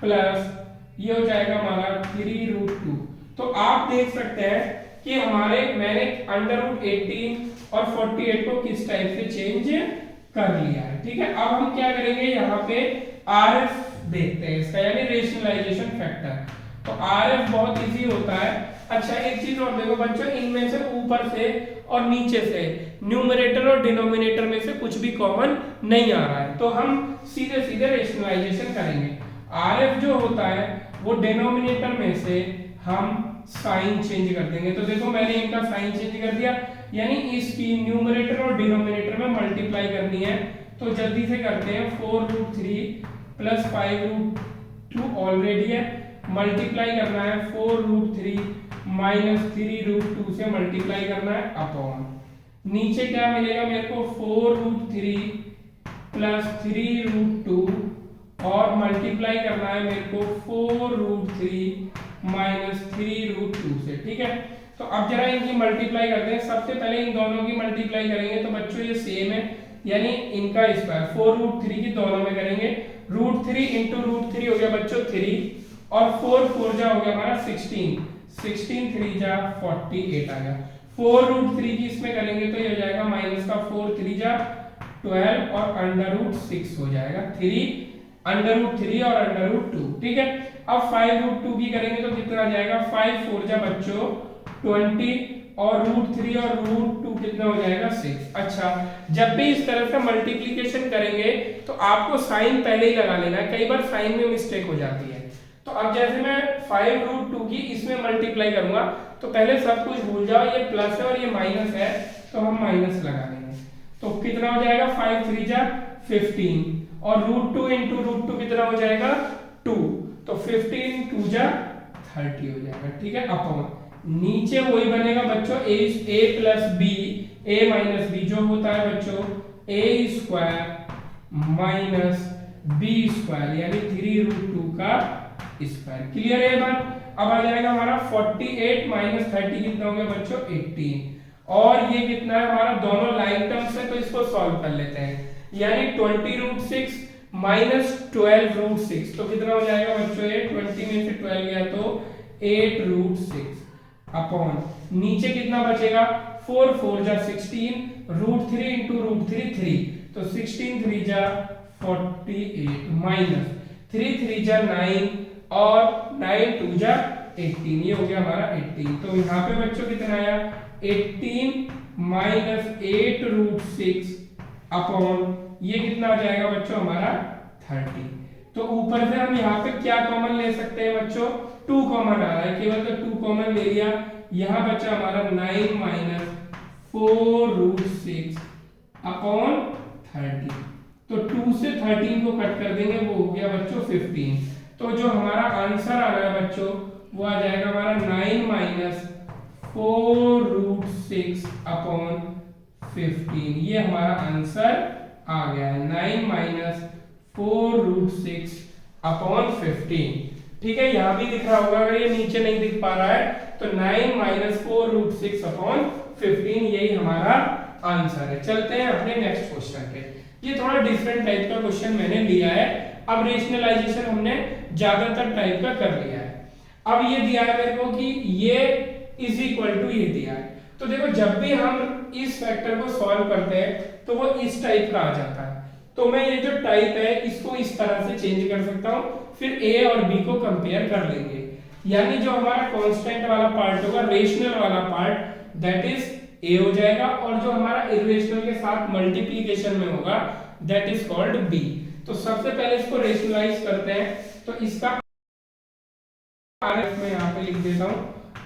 प्लस ये हो जाएगा हमारा 3√2। तो आप देख सकते हैं कि हमारे मैंने √18 और 48 को किस टाइप से चेंज कर लिया है, ठीक है। अब हम क्या करेंगे यहाँ पे RF देखते हैं इसका, यानी रेशनलाइजेशन फैक्टर। तो RF बहुत इजी होता है। अच्छा एक चीज और देखो बच्चों, इनमें से ऊपर से और नीचे से न्यूमरेटर और डिनोमिनेटर में से कुछ भी कॉमन नहीं आ रहा है, तो हम सीधे सीधे रेशनलाइजेशन करेंगे। RF जो होता है वो डिनोमिनेटर में से हम साइन चेंज कर देंगे। तो देखो मैंने इनका साइन चेंज कर दिया, यानी इसकी न्यूमरेटर और डिनोमिनेटर में मल्टीप्लाई करनी है। तो जल्दी से करते हैं 4√3 + 5√2 ऑलरेडी है मल्टीप्लाई करना है 4√3 माइनस 3√2 से मल्टीप्लाई करना है अपॉन, नीचे क्या मिलेगा मेरे को 4√3 प्लस 3√2 और मल्टीप्लाई करना है मेरे को 4√3 माइनस 3√2 से। ठीक है, तो अब जरा इनकी मल्टीप्लाई करते हैं। सबसे पहले इन दोनों की मल्टीप्लाई करेंगे तो बच्चों ये सेम है, यानी इनका स्क्वायर 4√3 की दोनों में करेंगे, √3 इंटू √3 हो गया बच्चों 3 और 4 जा हो गया हमारा 16 3 जा 48 आ गया। 4√3 की इसमें करेंगे तो ये हो जाएगा माइनस का 4 3 जा 12 और √6 हो जाएगा 3 √3 और √2। ठीक है, अब 5√2 की करेंगे तो कितना आ जाएगा 5 4 जा बच्चों 20 और √3 और √2 कितना हो जाएगा 6। अच्छा, जब भी इस तरह से मल्टीप्लिकेशन करेंगे तो आपको साइन पहले ही लगा लेना है, कई बार साइन में मिस्टेक हो जाती है। तो अब जैसे मैं 5√2 की इसमें मल्टीप्लाई करूंगा तो पहले सब कुछ भूल जाओ, ये प्लस है और ये माइनस है तो हम माइनस लगा देंगे। तो कितना हो जाएगा 5 3 जा 15 और √2 इंटू √2 कितना हो जाएगा 2, तो 15 2 जा 30 हो जाएगा। ठीक है, अपॉन नीचे वही बनेगा बच्चों a plus b a minus b जो होता है बच्चों a square minus b square यानी 3√2 का स्क्वायर। क्लियर है बात? अब आ जाएगा हमारा 48 माइनस 30 कितना हो गया बच्चों 18 और ये कितना है हमारा दोनों लाइन टर्म्स है तो इसको सॉल्व कर लेते हैं, यानी 20√6 माइनस 12√6 तो कितना हो जाएगा बच्चों ये 20 में से 12 गया तो 8√6 अपॉन नीचे कितना बचेगा 4 4 जा 16 √3 इंटू √3 3 तो 16 3 जा 48 माइनस 3 3 जा 9 और 9 2 जा 18, ये हो गया हमारा 18। तो यहाँ पे बच्चों कितना आया 18 माइनस 8√6 अपॉन ये कितना आ जाएगा बच्चों हमारा 30। तो ऊपर से हम यहाँ पे क्या कॉमन ले सकते हैं बच्चों 2 कॉमन आ रहा है, केवल तो 2 कॉमन ले लिया, यहाँ बचा हमारा 9 माइनस 4√6 अपॉन 30। तो 2 से 13 को कट कर देंगे वो हो गया बच्चों 15। तो जो हमारा आंसर आ रहा है बच्चों वो आ जाएगा हमारा 9 माइनस 4√6 अपॉन 15, ये हमारा आंसर आ गया है 9 माइनस 4√6 अपॉन 15। ठीक है, यहां भी दिख रहा होगा, अगर ये नीचे नहीं दिख पा रहा है तो 9 माइनस 4√6 अपॉन 15 यही हमारा आंसर है। चलते हैं अपने नेक्स्ट क्वेश्चन पे। ये थोड़ा डिफरेंट टाइप का क्वेश्चन मैंने लिया है, अब रेशनलाइजेशन हमने ज्यादातर टाइप का कर लिया है। अब ये दिया है मेरे को कि ये इज इक्वल टू ये दिया है, तो देखो जब भी हम इस फैक्टर को सॉल्व करते हैं तो वो इस टाइप का आ जाता है, तो मैं ये जो टाइप है इसको इस तरह से चेंज कर सकता हूं, फिर a और b को कंपेयर कर लेंगे, यानी जो हमारा कांस्टेंट वाला पार्ट होगा रेशनल वाला पार्ट दैट इज a हो जाएगा और जो हमारा इरेशनल के साथ मल्टीप्लिकेशन में होगा दैट इज कॉल्ड b। तो सबसे पहले इसको रेशनलाइज करते हैं, तो इसका मैं यहाँ पे लिख देता हूँ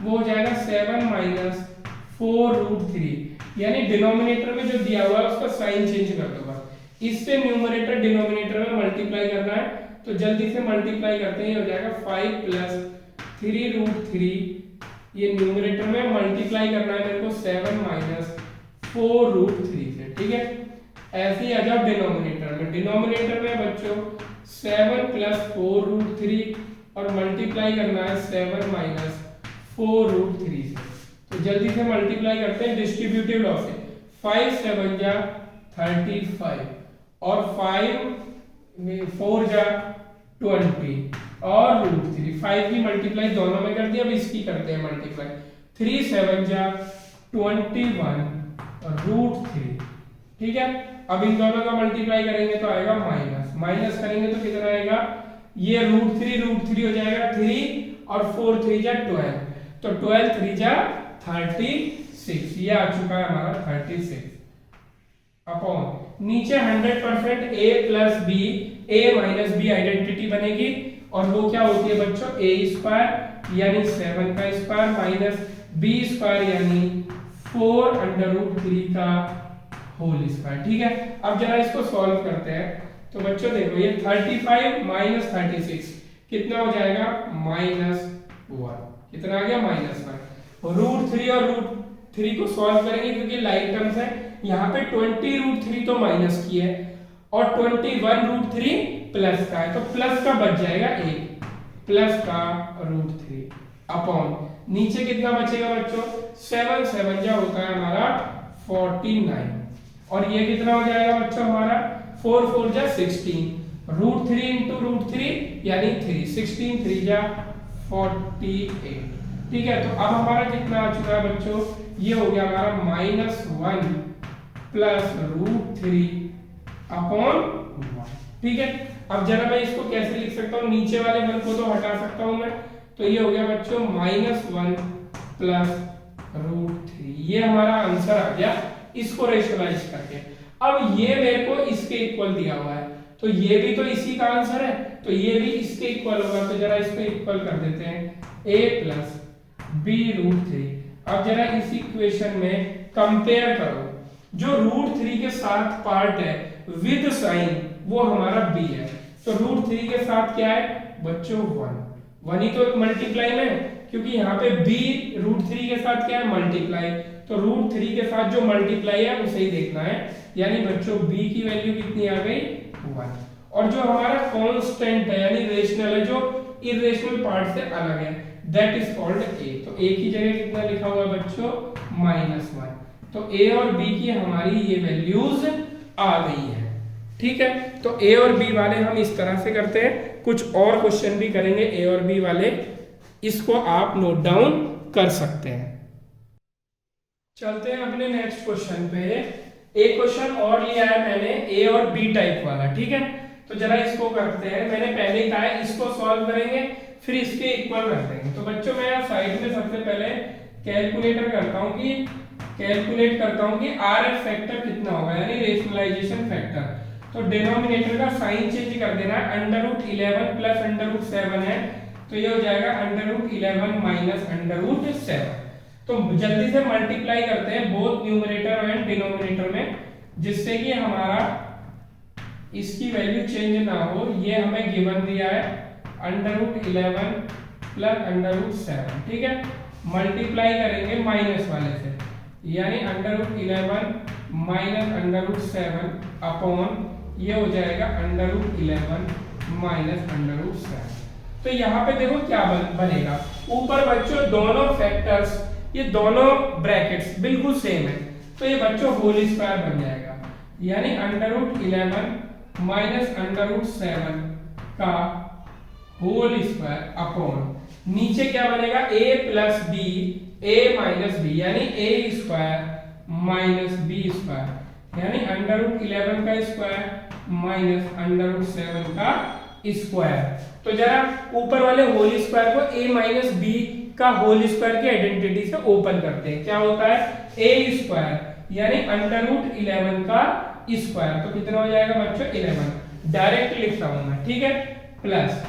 वो हो जाएगा 7 माइनस 4√3, यानी डिनोमिनेटर में जो दिया हुआ है उसका साइन चेंज कर दूंगा, इससे न्यूमरेटर डिनोमिनेटर में मल्टीप्लाई करना है, तो जल्दी से मल्टीप्लाई करते हैं, ये हो जाएगा 5 प्लस 3√3, ये न्यूमरेटर में मल्टीप्लाई करना है मेरे को 7 माइनस 4√3 से। ठीक है, ऐसे ही आ जाओ डिनोमिनेटर में, डिनोमिनेटर में बच्चों 7 प्लस 4√3 और मल्टीप्लाई करना है 7 माइनस 4√3 से। तो जल्दी से मल्टीप्लाई करते हैं डिस्ट्रीब्यूटिव लॉ से, 5 7 जा 35 और 5 4 जा 20 और √3, 5 की मल्टीप्लाई दोनों में कर दी, अब इसकी करते हैं मल्टीप्लाई, 3 7 जा 21 √3। ठीक है, अब इन दोनों का मल्टीप्लाई करेंगे तो आएगा माइनस, माइनस करेंगे तो कितना आएगा, ये √3 हो जाएगा 3 और 4 3 जा 12, तो 12 3 जा 36, ये आ चुका है हमारा 36 अपॉन नीचे 100% a plus b, a minus b identity बनेगी और वो क्या होती है बच्चों a स्क्वायर यानी 7 का स्क्वायर माइनस b स्क्वायर यानी 4√3 का होल स्क्वायर। ठीक है, अब जरा इसको सॉल्व करते हैं, तो बच्चों देखो ये 35 माइनस 36 कितना हो जाएगा -1। कितना आ गया -1। √3 और √3 को सॉल्व करेंगे क्योंकि लाइक टर्म्स है। यहाँ पे 20 √3 तो माइनस की है और 21 √3 प्लस का है, तो प्लस का बच जाएगा 1, प्लस का √3 अपॉन नीचे कितना बचेगा बच्चों 7 7 जा होता है हमारा 49 और ये कितना हो जाएगा बच्चों हमारा 4 4 जा 16 √3 इंटू √3 यानी 3 16 3 जा 48। ठीक है, तो अब हमारा कितना आ चुका है बच्चों, ये हो गया हमारा -1 प्लस √3 अपॉन 1। ठीक है, अब जरा मैं इसको कैसे लिख सकता हूँ, नीचे वाले वन को तो हटा सकता हूँ मैं, तो ये हो गया बच्चों -1 प्लस √3। ये हमारा आंसर आ गया इसको रेशनलाइज करके। अब ये मेरे को इसके इक्वल दिया हुआ है, तो ये भी तो इसी का आंसर है, तो ये भी इसके इक्वल होगा, तो जरा इसको इक्वल कर देते हैं a प्लस b √3। अब जरा इस इक्वेशन में कंपेयर करो, जो √3 के साथ पार्ट है विद साइन वो हमारा b है, तो √3 के साथ क्या है बच्चों 1 ही तो मल्टीप्लाई में, क्योंकि यहाँ पे b √3 के साथ क्या है मल्टीप्लाई, तो √3 के साथ जो मल्टीप्लाई है उसे ही देखना है, यानी बच्चों b की वैल्यू कितनी आ गई 1। और जो हमारा कांस्टेंट है यानी रेशनल है जो इरेशनल पार्ट से अलग है, दैट इज कॉल्ड a। तो a की जगह कितना लिखा हुआ है बच्चों -1, तो a और b की हमारी ये वैल्यूज आ गई है। ठीक है, तो a और b वाले हम इस तरह से करते हैं, कुछ और क्वेश्चन भी करेंगे a और b वाले, इसको आप नोट डाउन कर सकते हैं। चलते हैं अपने नेक्स्ट क्वेश्चन पे। एक क्वेश्चन और लिया है मैंने a और b टाइप वाला। ठीक है, तो जरा इसको करते हैं, मैंने पहले ही कहा है इसको सॉल्व करेंगे फिर इसके इक्वल रख देंगे। तो बच्चों मैं यहाँ साइड में सबसे पहले कैलकुलेट करता हूँ कि RF फैक्टर कितना होगा यानी रेशनलाइजेशन फैक्टर। तो डिनोमिनेटर का साइन चेंज कर देना है, √11 प्लस √7 है, तो ये हो जाएगा √11 माइनस √7। तो जल्दी से मल्टीप्लाई करते हैं बोथ न्यूमरेटर एंड डिनोमिनेटर में, जिससे कि हमारा इसकी वैल्यू चेंज ना हो। ये हमें गिवन दिया है √11 प्लस √7। ठीक है, मल्टीप्लाई करेंगे माइनस वाले से, यानी √11 माइनस √7 अपॉन ये हो जाएगा √11 माइनस √7। तो यहाँ पे देखो क्या बनेगा, ऊपर बच्चों दोनों फैक्टर्स ये दोनों ब्रैकेट्स बिल्कुल सेम है, तो ये बच्चों होल स्क्वायर बन जाएगा, यानी √11 माइनस √7 का होल स्क्वायर अपॉन नीचे क्या बनेगा a plus b a minus b यानी a square minus b square, यानी √11 का स्क्वायर माइनस √7 का स्क्वायर। तो जरा ऊपर वाले होल स्क्वायर को a माइनस b का होल स्क्वायर की आइडेंटिटी से ओपन करते हैं, क्या होता है a स्क्वायर यानी √11 का स्क्वायर, तो कितना हो जाएगा बच्चों 11, डायरेक्ट लिखता हूं मैं। ठीक है, प्लस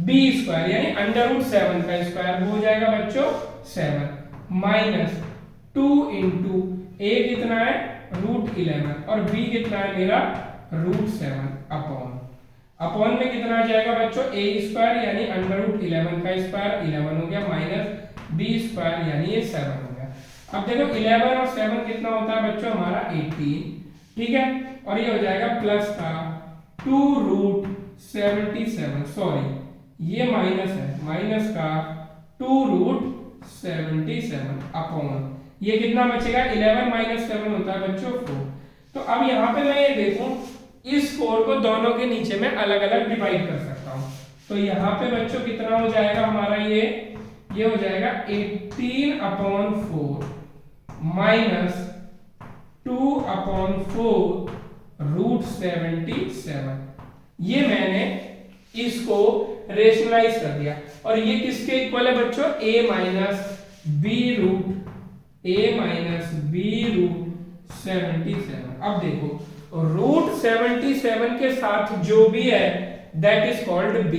b स्क्वायर यानी √7 का स्क्वायर हो जाएगा बच्चों 7 माइनस 2 इंटू a कितना है √11 और b कितना है मेरा √7 अपॉन में कितना आ जाएगा बच्चों a स्क्वायर यानी √11 का स्क्वायर 11 हो गया माइनस b स्क्वायर यानी ये 7 हो गया। अब देखो 11 और 7 कितना होता है बच्चों हमारा 18। ठीक है, और ये हो जाएगा प्लस का 2√77, सॉरी ये माइनस है, माइनस का 2√77 अपॉन ये कितना बचेगा 11 माइनस 7 होता है बच्चों 4। तो अब यहाँ पे मैं ये देखूं इस 4 को दोनों के नीचे में अलग अलग डिवाइड कर सकता हूँ, तो यहाँ पे बच्चों कितना हो जाएगा हमारा ये हो जाएगा 18/4 माइनस 2/4 √77। ये मैंने इसको रेशनलाइज कर दिया और ये किसके इक्वल है बच्चों a माइनस b √77। अब देखो √77 के साथ जो भी है दैट इज कॉल्ड b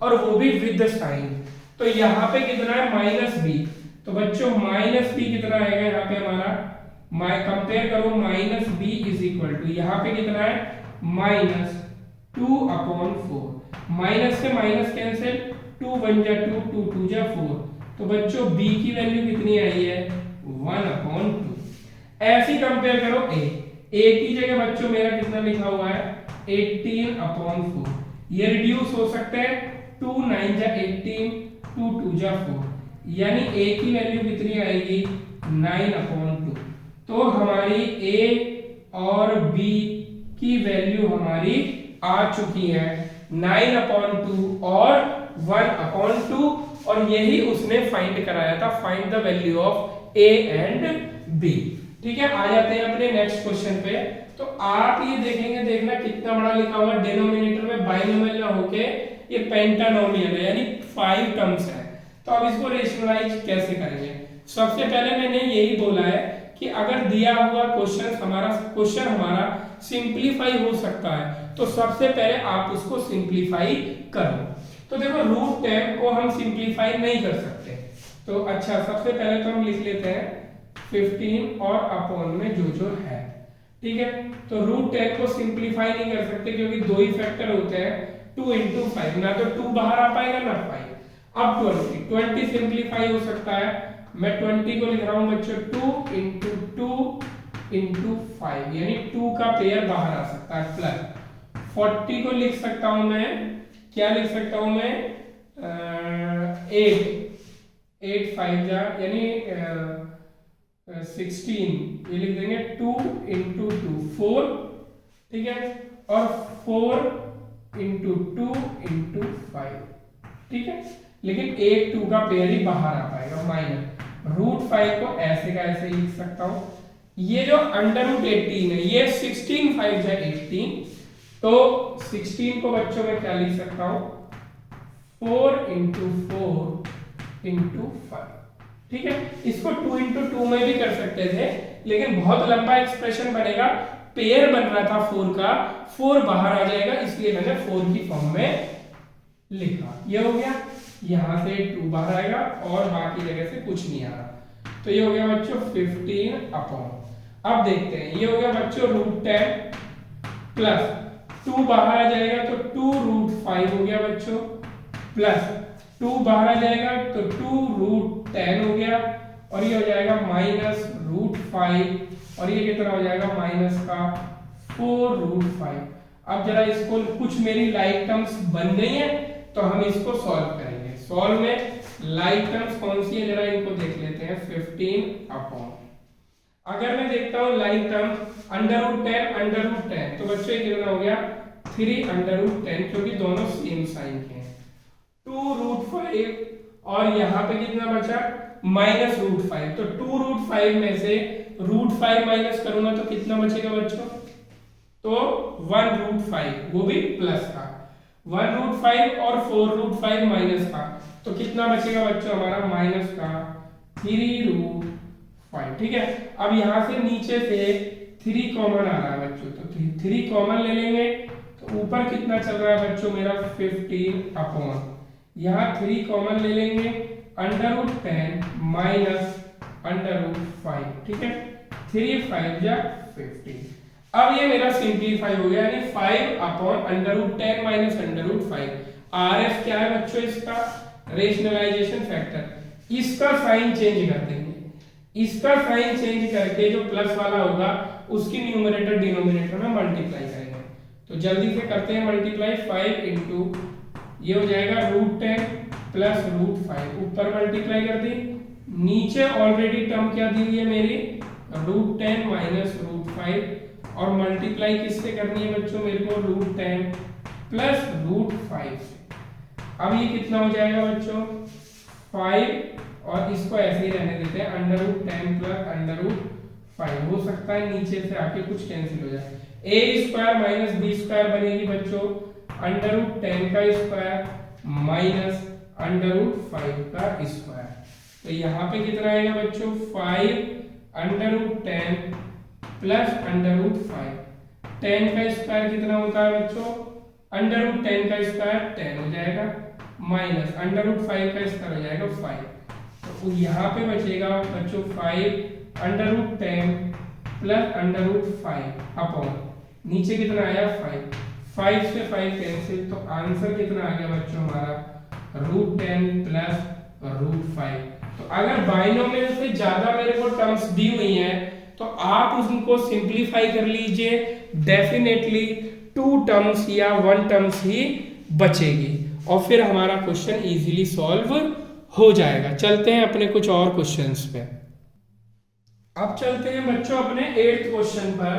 और वो भी विद साइन, तो यहाँ पे कितना है -b, तो बच्चों -b कितना आएगा यहाँ पे हमारा कंपेयर करो -b इज इक्वल टू यहाँ पे कितना है -2/4, माइनस से माइनस कैंसिल, 2 1 जा 2, 2 2 जा 4। तो बच्चों b की वैल्यू कितनी आई है 1/2। ऐसे ही कंपेयर करो a की जगह बच्चों मेरा कितना लिखा हुआ है 18/4। ये रिड्यूस हो सकते हैं, 2 9 जा 18, 2 2 जा 4, यानी a की वैल्यू कितनी आएगी 9/2। तो हमारी a और b की वैल्यू हमारी आ चुकी है 9/2 और 1/2, और यही उसने फाइंड कराया था, find the value of a and b। ठीक है, आ जाते हैं अपने नेक्स्ट क्वेश्चन पे। तो आप ये देखेंगे, देखना कितना बड़ा लिखा हुआ है, डिनोमिनेटर में बाइनोमियल ना होके ये पेंटानोमियल है, यानी 5 टर्म्स है। तो अब इसको रेशनलाइज कैसे करेंगे? सबसे पहले मैंने यही बोला है कि अगर दिया हुआ क्वेश्चन हमारा सिंप्लीफाई हो सकता है, तो सबसे पहले आप उसको सिंप्लीफाई करो। तो देखो √10 को हम सिंप्लीफाई नहीं कर सकते, तो अच्छा सबसे पहले तो हम लिख लेते हैं 15 और अपॉन में जो है। ठीक है, तो √10 को सिंप्लीफाई नहीं कर सकते क्योंकि दो ही फैक्टर होते हैं, 2 × 5, ना तो 2 बाहर आ पाएगा ना 5। अब 20 सिंप्लीफाई हो सकता है, मैं 20 को लिख रहा हूं बच्चों 2 × 2 × 5, यानी 2 का पेयर बाहर आ सकता है, प्लस 40 को लिख सकता हूं मैं, क्या लिख सकता हूं मैं 8 5 जा यानी 16, ये लिख देंगे 2 × 2 4। ठीक है, और 4 × 2 × 5। ठीक है, लेकिन 1 2 का पेयर ही बाहर आ पाएगा, माइनस √5 को ऐसे का ऐसे लिख सकता हूं। ये जो √18 है, ये 16 5 जा 18, तो 16 को बच्चों में क्या लिख सकता हूं 4 × 4 × 5। ठीक है, इसको 2 × 2 में भी कर सकते थे, लेकिन बहुत लंबा एक्सप्रेशन बनेगा, पेयर बन रहा था 4 का, 4 बाहर आ जाएगा, इसलिए मैंने 4 की फॉर्म में लिखा। ये हो गया, यहां से 2 बाहर आएगा और बाकी जगह से कुछ नहीं आ रहा। तो ये हो गया बच्चों 15/। अब देखते हैं, ये हो गया बच्चों √10 प्लस 2 बाहर आ जाएगा तो 2√5 हो गया बच्चों, प्लस 2 बाहर आ जाएगा तो 2√10 हो गया, और ये हो जाएगा -√5, और ये कितना हो जाएगा माइनस का 4√5। अब जरा इसको, कुछ मेरी लाइक टर्म्स बन गई है, तो हम इसको सॉल्व करेंगे। सॉल्व में लाइक टर्म्स कौन सी है जरा इनको देख लेते हैं। 15/। अगर मैं देखता हूं लाइक टर्म √10 तो बच्चों ये कितना हो गया 3/10, क्योंकि दोनों सेम साइन के हैं। 2√5 और यहाँ पे कितना बचा -√5, तो 2√5 में से √5 माइनस करूंगा तो कितना बचेगा बच्चों, तो 1√5, वो भी प्लस का, 1√5 और 4√5 माइनस का, तो कितना बचेगा बच्चों हमारा माइनस का 3√5। ठीक है, अब यहां से नीचे से 3 कॉमन आ रहा है बच्चों, तो 3 कॉमन ले लेंगे, तो ऊपर कितना चल रहा है बच्चों मेरा 15/। यहाँ 3 कॉमन ले लेंगे, √10 माइनस √5। ठीक है, 3 5 जा 15। अब ये मेरा सिंप्लीफाई हो गया, यानी 5/√10 माइनस √5। RF क्या है बच्चों इसका, रेशनलाइजेशन फैक्टर। इसका साइन चेंज कर देंगे, इसका साइन चेंज करके जो प्लस वाला होगा उसकी न्यूमरेटर डिनोमिनेटर में मल्टीप्लाई करेंगे। तो जल्दी से करते हैं मल्टीप्लाई, 5 × ये हो जाएगा √10 प्लस √5, ऊपर मल्टीप्लाई कर दी, नीचे ऑलरेडी टर्म क्या दी हुई है मेरी √10 माइनस √5, और मल्टीप्लाई किससे करनी है बच्चों मेरे को √10 प्लस √5 से। अब ये कितना हो जाएगा बच्चों 5, और इसको ऐसे ही रहने देते हैं, √10 प्लस √5 हो सकता है नीचे से आके कुछ कैंसिल हो जाए, a² माइनस b² बनेगी बच्चों √10 का स्क्वायर माइनस √5 का स्क्वायर। तो यहाँ पे कितना आएगा बच्चों 5/10 प्लस √5, 10 का स्क्वायर कितना होता है बच्चों, √10 का स्क्वायर 10 हो जाएगा, माइनस √5 का स्क्वायर हो जाएगा 5। तो यहाँ पे बचेगा बच्चों 5/10 प्लस √5 अपॉन नीचे कितना आया 5, 5 से 5 कैंसिल, तो आंसर कितना आ गया बच्चों हमारा √10 प्लस √5। तो अगर बाइनोमियल से ज्यादा मेरे को टर्म्स दी हुई हैं तो आप उनको सिंप्लीफाई कर लीजिए, डेफिनेटली 2 टर्म्स या 1 टर्म्स ही बचेगी और फिर हमारा क्वेश्चन इजीली सॉल्व हो जाएगा। चलते हैं अपने कुछ और क्वेश्चंस पे। अब चलते हैं बच्चों अपने 8th क्वेश्चन पर।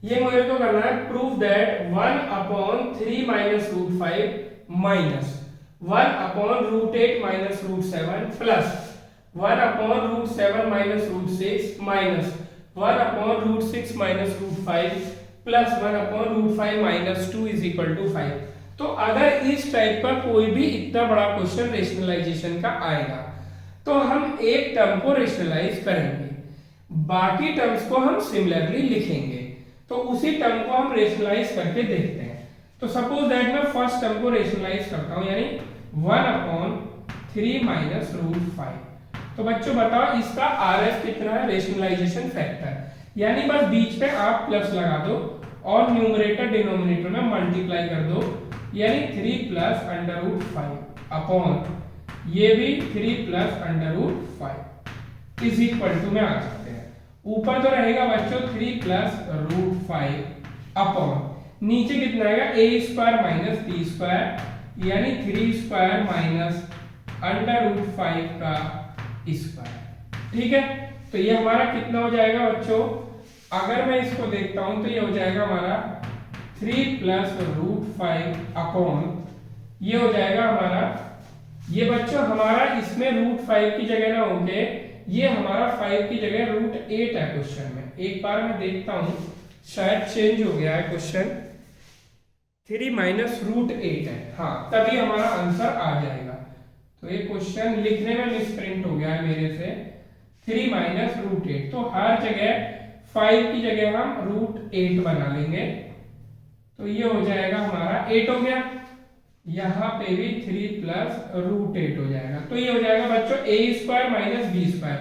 ये मुझे तो करना है prove that 1/3 minus √5 minus 1/√8 minus √7 plus 1/√7 minus √6 minus 1/√6 minus √5 plus 1/√5 minus 2 is equal to 5। तो अगर इस टाइप का कोई भी इतना बड़ा क्वेश्चन रेशनलाइजेशन का आएगा तो हम एक टर्म को रेशनलाइज करेंगे, बाकी टर्म्स को हम सिमिलरली लिखेंगे। तो उसी टर्म को हम रेशनलाइज करके देखते हैं। तो सपोज दैट मैं फर्स्ट टर्म को रेशनलाइज करता हूं, यानी 1/3 माइनस √5। तो बच्चों बताओ इसका RF कितना है, रेशनलाइजेशन फैक्टर। यानी बस बीच पे आप प्लस लगा दो और न्यूमरेटर डिनोमिनेटर में मल्टीप्लाई कर दो, यानी 3 प्लस √5 अपॉन ये भी 3 प्लस √5 इज इक्वल टू में आ सकते हैं। ऊपर तो रहेगा बच्चों 3 प्लस √5 अपॉन नीचे कितना आएगा a² माइनस b², यानी 3² माइनस √5 का स्क्वायर। ठीक है, तो ये हमारा कितना हो जाएगा बच्चों, अगर मैं इसको देखता हूं तो ये हो जाएगा हमारा 3 प्लस √5 अपॉन ये हो जाएगा हमारा, ये बच्चों हमारा इसमें √5 की जगह ना होके ये हमारा 5 की जगह √8 है क्वेश्चन में। एक बार मैं देखता हूं शायद चेंज हो गया है क्वेश्चन, 3 माइनस √8 है, हाँ तभी हमारा आंसर आ जाएगा। तो ये क्वेश्चन लिखने में मिसप्रिंट हो गया है मेरे से, 3 माइनस √8। तो हर जगह 5 की जगह हम √8 बना लेंगे, तो ये हो जाएगा हमारा 8 हो गया, यहाँ पे भी 3 प्लस √8 हो जाएगा। तो ये हो जाएगा बच्चों a² माइनस b²,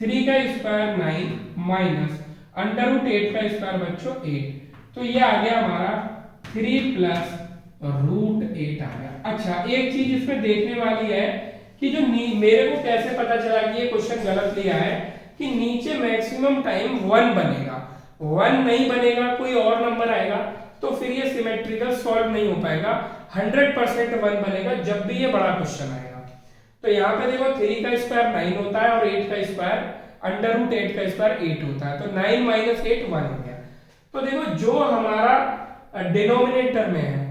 3 का स्क्वायर 9 माइनस √8 का स्क्वायर बच्चों 8। तो ये आ गया हमारा 3 प्लस √8 आ गया। अच्छा एक चीज इसमें देखने वाली है कि जो मेरे को कैसे पता चला कि ये क्वेश्चन गलत लिया है, कि नीचे मैक्सिमम टाइम 1 बनेगा, 1 नहीं बनेगा कोई और नंबर आएगा तो फिर ये सिमेट्रिकल सॉल्व नहीं हो पाएगा। 100% 1 बनेगा जब भी ये बड़ा क्वेश्चन आएगा। तो यहाँ पे देखो 3 का स्क्वायर 9 होता है और 8 का स्क्वायर √8 का स्क्वायर 8 होता है, तो 9 माइनस 8 1 हो गया। तो देखो जो हमारा डिनोमिनेटर में है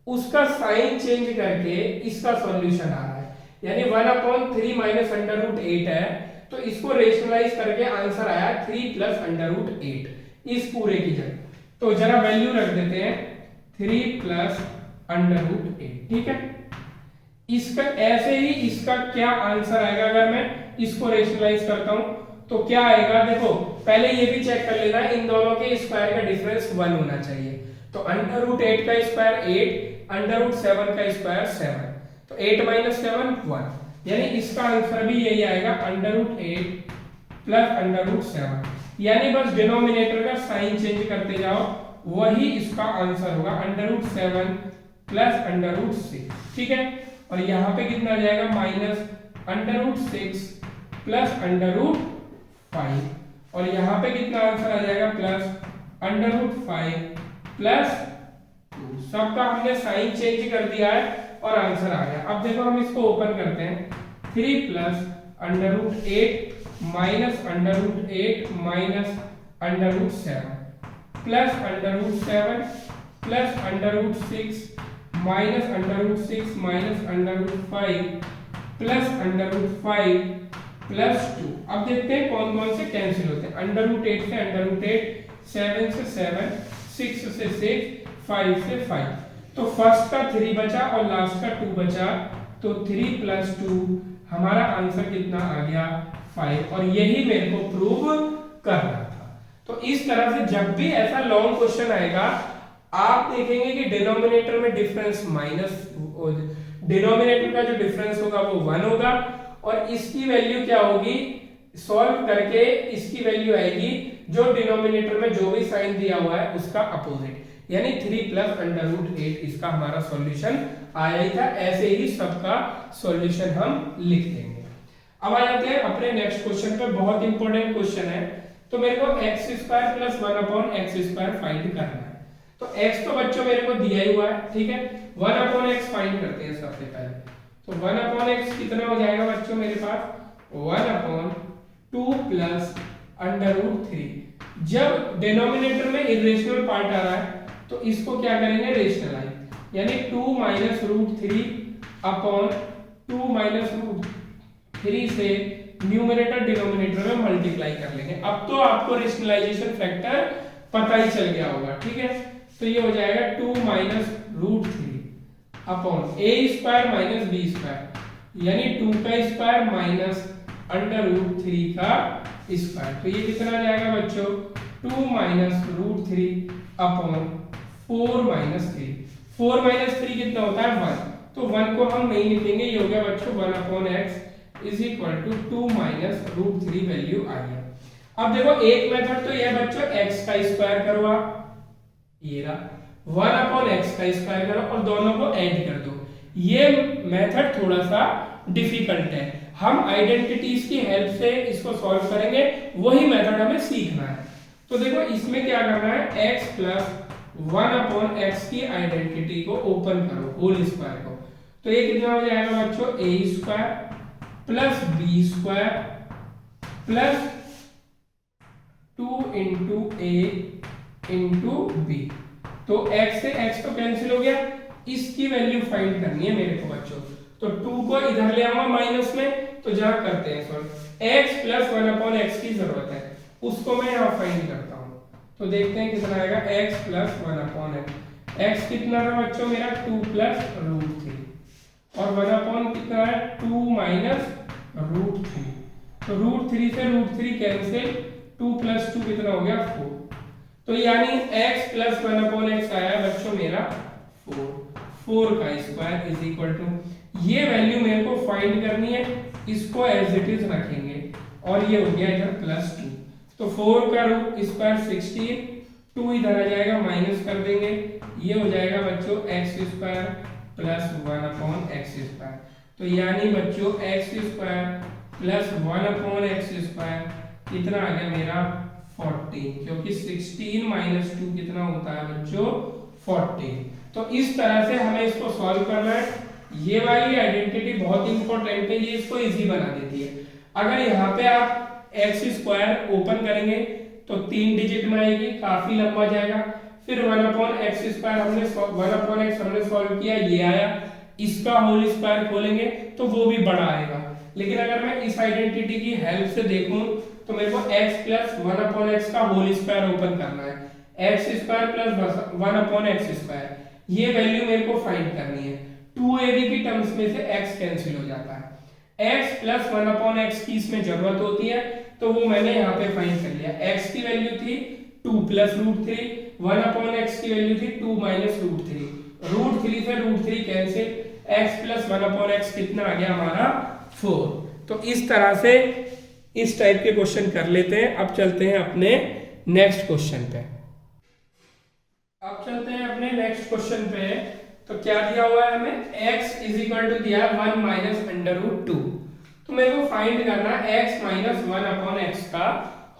उसका साइन चेंज करके इसका सॉल्यूशन आ रहा है, यानी 1/3 माइनस √8 है, तो इसको रेशनलाइज करके आंसर आया 3 प्लस √8 इस पूरे की जगह। तो जरा वैल्यू रख देते हैं 3 प्लस √8। ठीक है, इसका ऐसे ही इसका क्या आंसर आएगा अगर मैं इसको रेशनलाइज करता हूं तो क्या आएगा, देखो पहले ये भी चेक कर लेना इन दोनों के स्क्वायर का डिफरेंस 1 होना चाहिए। तो √8 का स्क्वायर 8, √7 का स्क्वायर 7, तो 8 माइनस 7 1, यानी इसका आंसर भी यही आएगा √8 प्लस √7, यानी बस डिनोमिनेटर का साइन चेंज करते जाओ वही इसका आंसर होगा √7 प्लस √6। ठीक है, और यहाँ पे कितना आ जाएगा माइनस √6 प्लस √5, और यहाँ पे कितना आंसर आ जाएगा प्लस √5 प्लस 2। सबका हमने साइन चेंज कर दिया है और आंसर आ गया। अब देखो हम इसको ओपन करते हैं, 3 plus √8 minus √8 minus √7 plus √7 plus √6 minus √6 minus √5 plus √5 plus 2। अब देखते हैं कौन कौन से कैंसिल होते हैं, √8 से √8, 7 से 7, 6 से 6, 5 से 5। तो फर्स्ट का 3 बचा और लास्ट का 2 बचा, तो 3 प्लस 2 हमारा आंसर कितना आ गया 5, और यही मेरे को प्रूव करना था। तो इस तरह से जब भी ऐसा लॉन्ग क्वेश्चन आएगा आप देखेंगे कि डिनोमिनेटर में डिफरेंस माइनस, डिनोमिनेटर का जो डिफरेंस होगा वो 1 होगा, और इसकी वैल्यू क्या होगी, सॉल्व करके इसकी वैल्यू आएगी जो डिनोमिनेटर में जो भी साइन दिया हुआ है उसका अपोजिट, यानी 3 प्लस अंडर रूट 8 इसका हमारा सॉल्यूशन आया ही था। ऐसे ही सबका सॉल्यूशन हम लिख देंगे। अब आ जाते हैं अपने नेक्स्ट क्वेश्चन पे, बहुत इंपॉर्टेंट क्वेश्चन है। तो मेरे को x square plus 1 upon x square find करना है। तो x तो बच्चों मेरे को दिया ही हुआ है, ठीक है। 1 अपॉन एक्स फाइंड करते हैं सबसे पहले। तो 1 अपॉन एक्स कितना हो जाएगा बच्चों मेरे पास, 1 अपॉन 2 प्लस अंडर रूट 3। जब डिनोमिनेटर में इरेशनल पार्ट आ रहा है तो इसको क्या करेंगे, रेशनलाइज, यानी 2 minus root 3 upon 2 minus root 3 से न्यूमरेटर डिनोमिनेटर में मल्टीप्लाई कर लेंगे। अब तो आपको रेशनलाइजेशन फैक्टर पता ही चल गया होगा, ठीक है। तो ये हो जाएगा 2 माइनस रूट 3 अपॉन ए स्क्वायर माइनस बी स्क्वायर, यानी 2 का स्क्वायर माइनस अंडर रूट 3 का स्क्वायर। तो ये कितना आ जाएगा बच्चों, 2 minus root 3 upon 4 minus 3। 4 minus 3 कितना होता है, 1। तो 1 को हम नहीं लिखेंगे, ये हो गया बच्चों 1 upon x is equal to 2 minus root 3 value आ गया। अब देखो एक मेथड तो यह बच्चों x का स्क्वायर करो आप, ये रहा 1 अपॉन एक्स का स्क्वायर करो और दोनों को ऐड कर दो। ये मेथड थोड़ा सा डिफिकल्ट है, हम आइडेंटिटीज की हेल्प से इसको सॉल्व करेंगे, वही मेथड हमें सीखना है। तो देखो इसमें क्या करना है, x प्लस 1 अपॉन एक्स की आइडेंटिटी को ओपन करो, होल स्क्वायर को। तो ये कितना हो जाएगा बच्चों, a square plus B square plus 2 into a into b. तो x से x तो कैंसिल हो गया, इसकी वैल्यू फाइंड करनी है मेरे को बच्चों। तो 2 को इधर ले आऊंगा माइनस में, तो जहां करते हैं solve, x plus 1 upon x की जरूरत है, उसको मैं यहाँ फाइंड करता हूँ। तो देखते हैं कितना आएगा, x plus 1 upon x. x कितना था बच्चों मेरा, 2 प्लस रूट 3 और 1 अपॉन कितना है, 2 माइनस रूट 3। तो रूट 3 से रूट 3 कैंसिल, 2 प्लस 2 कितना हो गया, 4। तो यानी x प्लस 1 अपॉन एक्स आया बच्चों मेरा 4 का स्क्वायर इज इक्वल टू, ये वैल्यू मेरे को फाइंड करनी है, इसको एज इट इज रखेंगे और ये हो गया इधर प्लस 2। तो 4 का रूट स्क्वायर 16, 2 इधर आ जाएगा माइनस कर देंगे, ये हो जाएगा बच्चों x square plus 1 upon x square. तो यानी बच्चों x square plus 1 upon x square कितना आ गया मेरा 14, क्योंकि 16 माइनस 2 कितना होता है बच्चों 14। तो इस तरह से हमें इसको सॉल्व करना है। ये वाली आइडेंटिटी बहुत इंपॉर्टेंट है, ये इसको इजी बना देती है। अगर यहाँ पे आप एक्स स्क्वायर ओपन करेंगे तो 3 डिजिट में आएगी, काफी लंबा जाएगा। फिर 1 अपॉन एक्स स्क्वायर हमने 1 अपॉन एक्स हमने सॉल्व किया, ये आया, इसका होल स्क्वायर खोलेंगे तो वो भी बड़ा आएगा। लेकिन अगर मैं इस आइडेंटिटी की हेल्प से देखूं तो मेरे को x प्लस 1 अपॉन एक्स का होल स्क्वायर ओपन करना है, x square plus 1 upon x square, ये वैल्यू मेरे को फाइंड करनी है। 2ab की टर्म्स में से x कैंसिल हो जाता है, x प्लस 1 अपॉन एक्स की इसमें जरूरत होती है, तो वो मैंने यहाँ पे फाइंड कर लिया। x की वैल्यू थी 2 प्लस रूट 3, 1 अपॉन एक्स की वैल्यू थी 2 माइनस रूट 3, रूट 3 से root 3 cancel, x plus 1 upon X कितना आ गया हमारा 4। तो इस तरह से इस टाइप के क्वेश्चन कर लेते हैं। अब चलते हैं अपने नेक्स्ट क्वेश्चन पे। अब चलते हैं अपने नेक्स्ट क्वेश्चन पे। तो क्या दिया हुआ है हमें, x इज इक्वल टू दिया है 1 माइनस अंडर रूट 2। तो मेरे को फाइंड करना है x माइनस 1 अपॉन एक्स का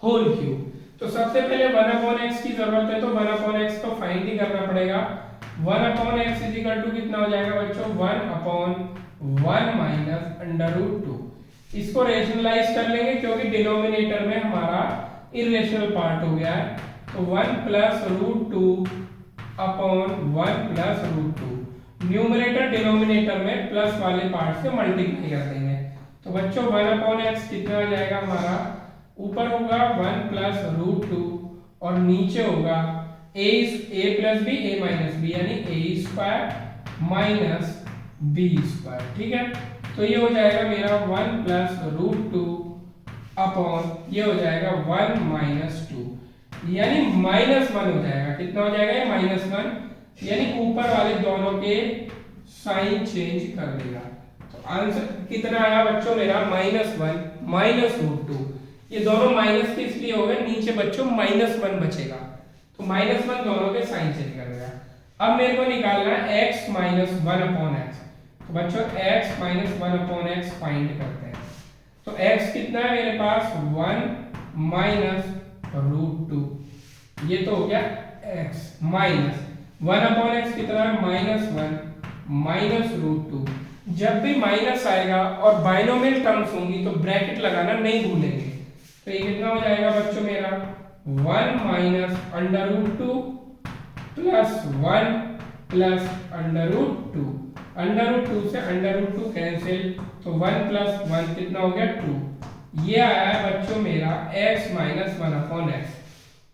होल क्यूब। तो सबसे पहले 1 अपॉन एक्स की जरूरत है, तो 1 अपॉन एक्स को फाइंड ही करना पड़ेगा। 1 upon x is equal to कितना हो जाएगा बच्चों, 1 अपॉन 1 माइनस अंडर रूट 2। इसको रेशनलाइज कर लेंगे क्योंकि डिनोमिनेटर में हमारा इरेशनल पार्ट हो गया है। तो 1 plus root 2 upon 1 plus root 2, numerator denominator में प्लस वाले पार्ट से मल्टीप्लाई कर देंगे। तो बच्चों 1 अपॉन एक्स कितना आ जाएगा हमारा, ऊपर होगा 1 प्लस रूट 2 और नीचे होगा a plus B a minus B, यानी a square minus B square, ठीक है। तो ये हो जाएगा मेरा 1 प्लस रूट 2 अपॉन ये हो जाएगा 1 माइनस 2, यानी माइनस 1 हो जाएगा। कितना हो जाएगा, माइनस 1, यानी ऊपर वाले दोनों के साइन चेंज कर देगा। तो आंसर कितना आया बच्चों मेरा, -1 माइनस रूट 2। ये दोनों माइनस के इसलिए हो गए, नीचे बच्चों -1 बचेगा। तो -1 दोनों के साइन चेंज कर देगा। अब मेरे को निकालना है x माइनस 1/x। तो बच्चों x माइनस 1/x फाइंड करते हैं। तो x कितना है मेरे पास 1 माइनस √2, ये तो हो गया x माइनस 1/x कितना है -1 माइनस √2। जब भी माइनस आएगा और बाइनोमियल टर्म्स होंगी तो ब्रैकेट लगाना नहीं भूलेंगे। तो ये कितना हो जाएगा बच्चों मेरा 1 माइनस √2 प्लस 1 प्लस √2। √2 से √2 कैंसिल, तो 1 प्लस 1 कितना हो गया 2। ये आया है बच्चों मेरा x माइनस 1/x।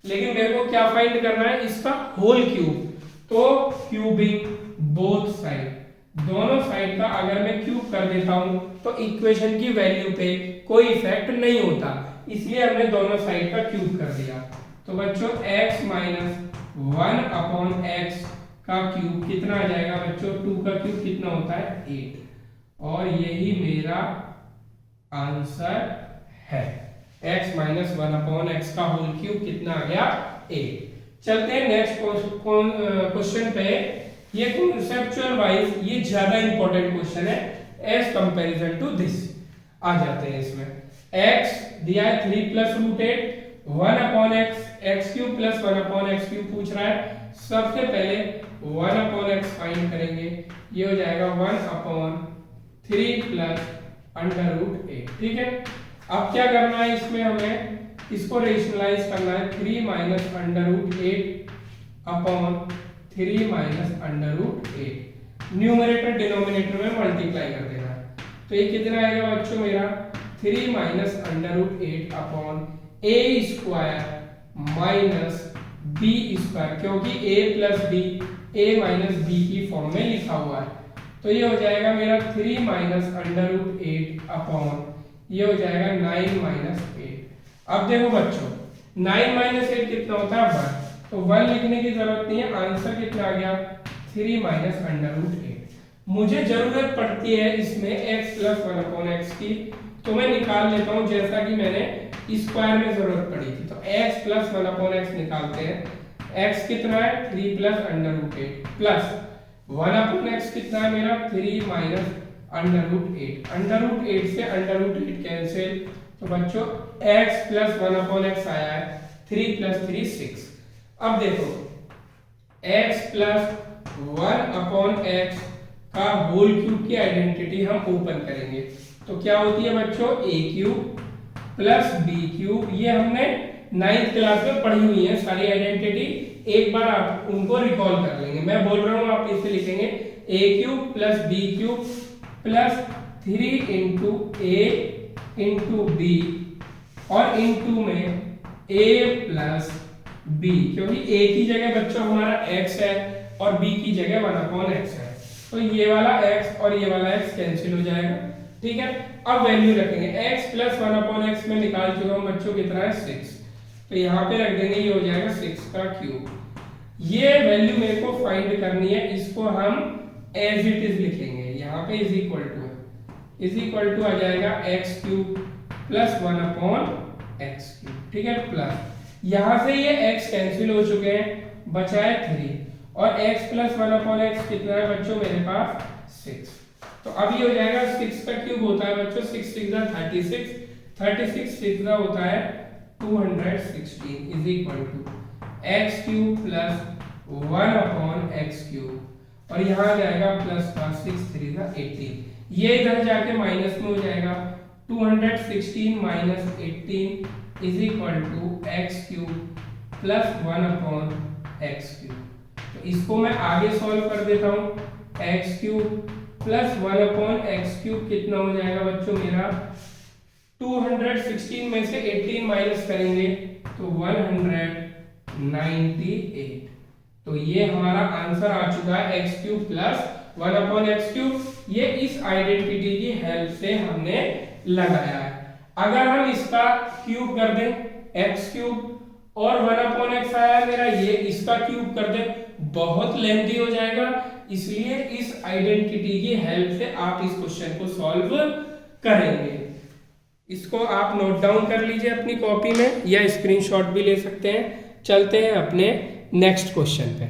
लेकिन मेरे को क्या फाइंड करना है, इसका होल क्यूब। तो क्यूबिंग बोथ साइड, दोनों साइड का अगर मैं क्यूब कर देता हूं तो इक्वेशन की वैल्यू पे कोई इफेक्ट नहीं होता, इसलिए हमने दोनों साइड का क्यूब कर दिया। तो बच्चों x माइनस 1/x का क्यूब कितना आ जाएगा बच्चों, 2 का क्यूब कितना होता है 8, और यही मेरा आंसर है। x माइनस 1/x का होल क्यूब कितना आ गया 8। चलते हैं नेक्स्ट क्वेश्चन पे। ये कॉन्सेप्चुअल वाइज ये ज्यादा इंपॉर्टेंट क्वेश्चन है एज कंपैरिजन टू दिस। आ जाते हैं इसमें। x दिया है 3 plus √8, 1/x, x cube plus 1/x cube पूछ रहा है। सबसे पहले 1/x फाइंड करेंगे, ये हो जाएगा 1/3 प्लस √8। ठीक है, अब क्या करना है इसमें, हमें इसको रेशनलाइज करना है। 3 माइनस √8/3 माइनस √8, न्यूमरेटर डिनोमिनेटर में मल्टीप्लाई कर देना है। तो ये कितना आएगा बच्चों मेरा 3 माइनस √8/a² माइनस b², क्योंकि a plus b a minus b की फॉर्म में लिखा हुआ है। तो ये हो जाएगा मेरा 3 माइनस √8 ये हो जाएगा 9 माइनस 8। अब देखो बच्चों 9 माइनस 8 कितना होता है 1, तो 1 लिखने की जरूरत नहीं है, आंसर कितना आ गया 3 माइनस √8। मुझे जरूरत पड़ती है इसमें x प्लस 1/x की, तो मैं निकाल लेता हूं जैसा कि मैंने स्क्वायर में जरूरत पड़ी थी। तो x प्लस 1/x निकालते हैं। x कितना है 3 प्लस √8 प्लस 1/x कितना है मेरा 3 माइनस √8। √8 से √8 कैंसिल, तो बच्चों x प्लस 1/x आया है 3 प्लस 3 6। अब देखो x प्लस 1/x का होल क्यूब की आइडेंटिटी हम ओपन करेंगे, तो क्या होती है बच्चों a³ प्लस b³। ये हमने 9th क्लास में पढ़ी हुई है सारी आइडेंटिटी, एक बार आप उनको रिकॉल कर लेंगे। मैं बोल रहा हूं आप इसे लिखेंगे a³ plus b³ plus 3 into a into b और इंटू में a प्लस b, क्योंकि a की जगह बच्चों हमारा x है और b की जगह 1/x है, तो ये वाला x और ये वाला x कैंसिल हो जाएगा। ठीक है, अब वैल्यू रखेंगे। x प्लस 1/x में निकाल चुका हूं बच्चों कितना है 6, तो यहाँ पे रख देंगे, ये हो जाएगा 6 का क्यूब। ये वैल्यु मेरे को फाइंड करनी है, इसको हम एज इट इज लिखेंगे। यहाँ पे इज इक्वल टू आ जाएगा x³ प्लस 1/x³। ठीक है, प्लस यहाँ से ये x कैंसिल हो चुके हैं, बचा है 3 और x प्लस 1/x कितना है बच्चों मेरे पास 6। तो अब ये हो जाएगा 6 का क्यूब होता है बच्चों 6 6 36, 36 6 होता है 216 is equal to x³ plus 1/x³, और यहाँ आ जाएगा प्लस का 6 3 18। ये इधर जाके माइनस में हो जाएगा, 216 minus 18 is equal to x³ plus 1/x³। तो इसको मैं आगे सॉल्व कर देता हूँ। x³ प्लस 1/x³ कितना हो जाएगा बच्चों मेरा 216 में से 18 माइनस करेंगे तो 198। तो ये हमारा आंसर आ चुका है x³ प्लस 1/x³। ये इस आइडेंटिटी की हेल्प से हमने लगाया है। अगर हम इसका क्यूब कर दें x³ और 1/x आया मेरा, ये इसका क्यूब कर दें, बहुत लेंथी हो जाएगा, इसलिए इस आइडेंटिटी की हेल्प से आप इस क्वेश्चन को सॉल्व करेंगे। इसको आप नोट डाउन कर लीजिए अपनी कॉपी में या स्क्रीनशॉट भी ले सकते हैं। चलते हैं अपने नेक्स्ट क्वेश्चन पे।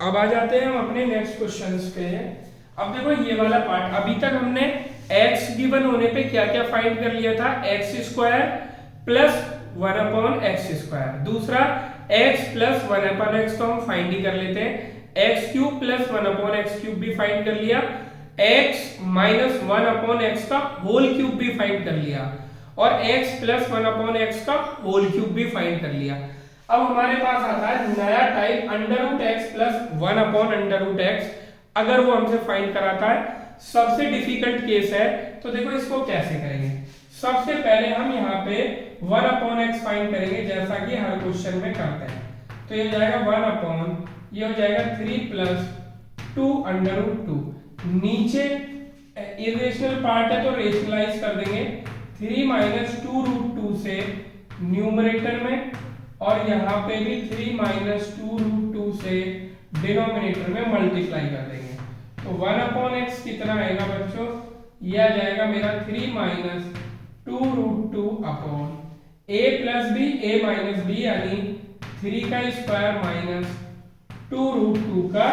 अब आ जाते हैं हम अपने नेक्स्ट क्वेश्चन पे। अब देखो ये वाला पार्ट, अभी तक हमने x गिवन होने पे क्या क्या फाइंड कर लिया था, एक्स स्क्वायर प्लस 1/x²। दूसरा x प्लस 1/x तो हम फाइंड ही कर लेते हैं, x³ प्लस 1/x³ भी फाइंड कर लिया, x माइनस 1/x का होल क्यूब भी फाइंड कर लिया, और x प्लस 1/x का होल क्यूब भी फाइंड कर लिया। अब हमारे पास आता है नया टाइप √x प्लस 1/√x, अगर वो हमसे फाइंड कराता है। सबसे डिफिकल्ट केस है, तो देखो इसको कैसे करेंगे। सबसे पहले हम यहाँ पे 1/x फाइंड करेंगे, जैसा कि हर क्वेश्चन में करते हैं। तो ये हो जाएगा 1/, ये हो जाएगा 3 प्लस 2√2। नीचे इरेशनल पार्ट है तो रेशनलाइज कर देंगे, 3 माइनस 2√2 से न्यूमरेटर में, और यहाँ पे भी 3 माइनस 2√2 से डिनोमिनेटर में मल्टीप्लाई कर देंगे। तो 1/x कितना आएगा बच्चों, यह आ जाएगा मेरा 3 minus 2√2 upon a plus B, a minus B, यानी 3 का स्क्वायर माइनस 2√2 का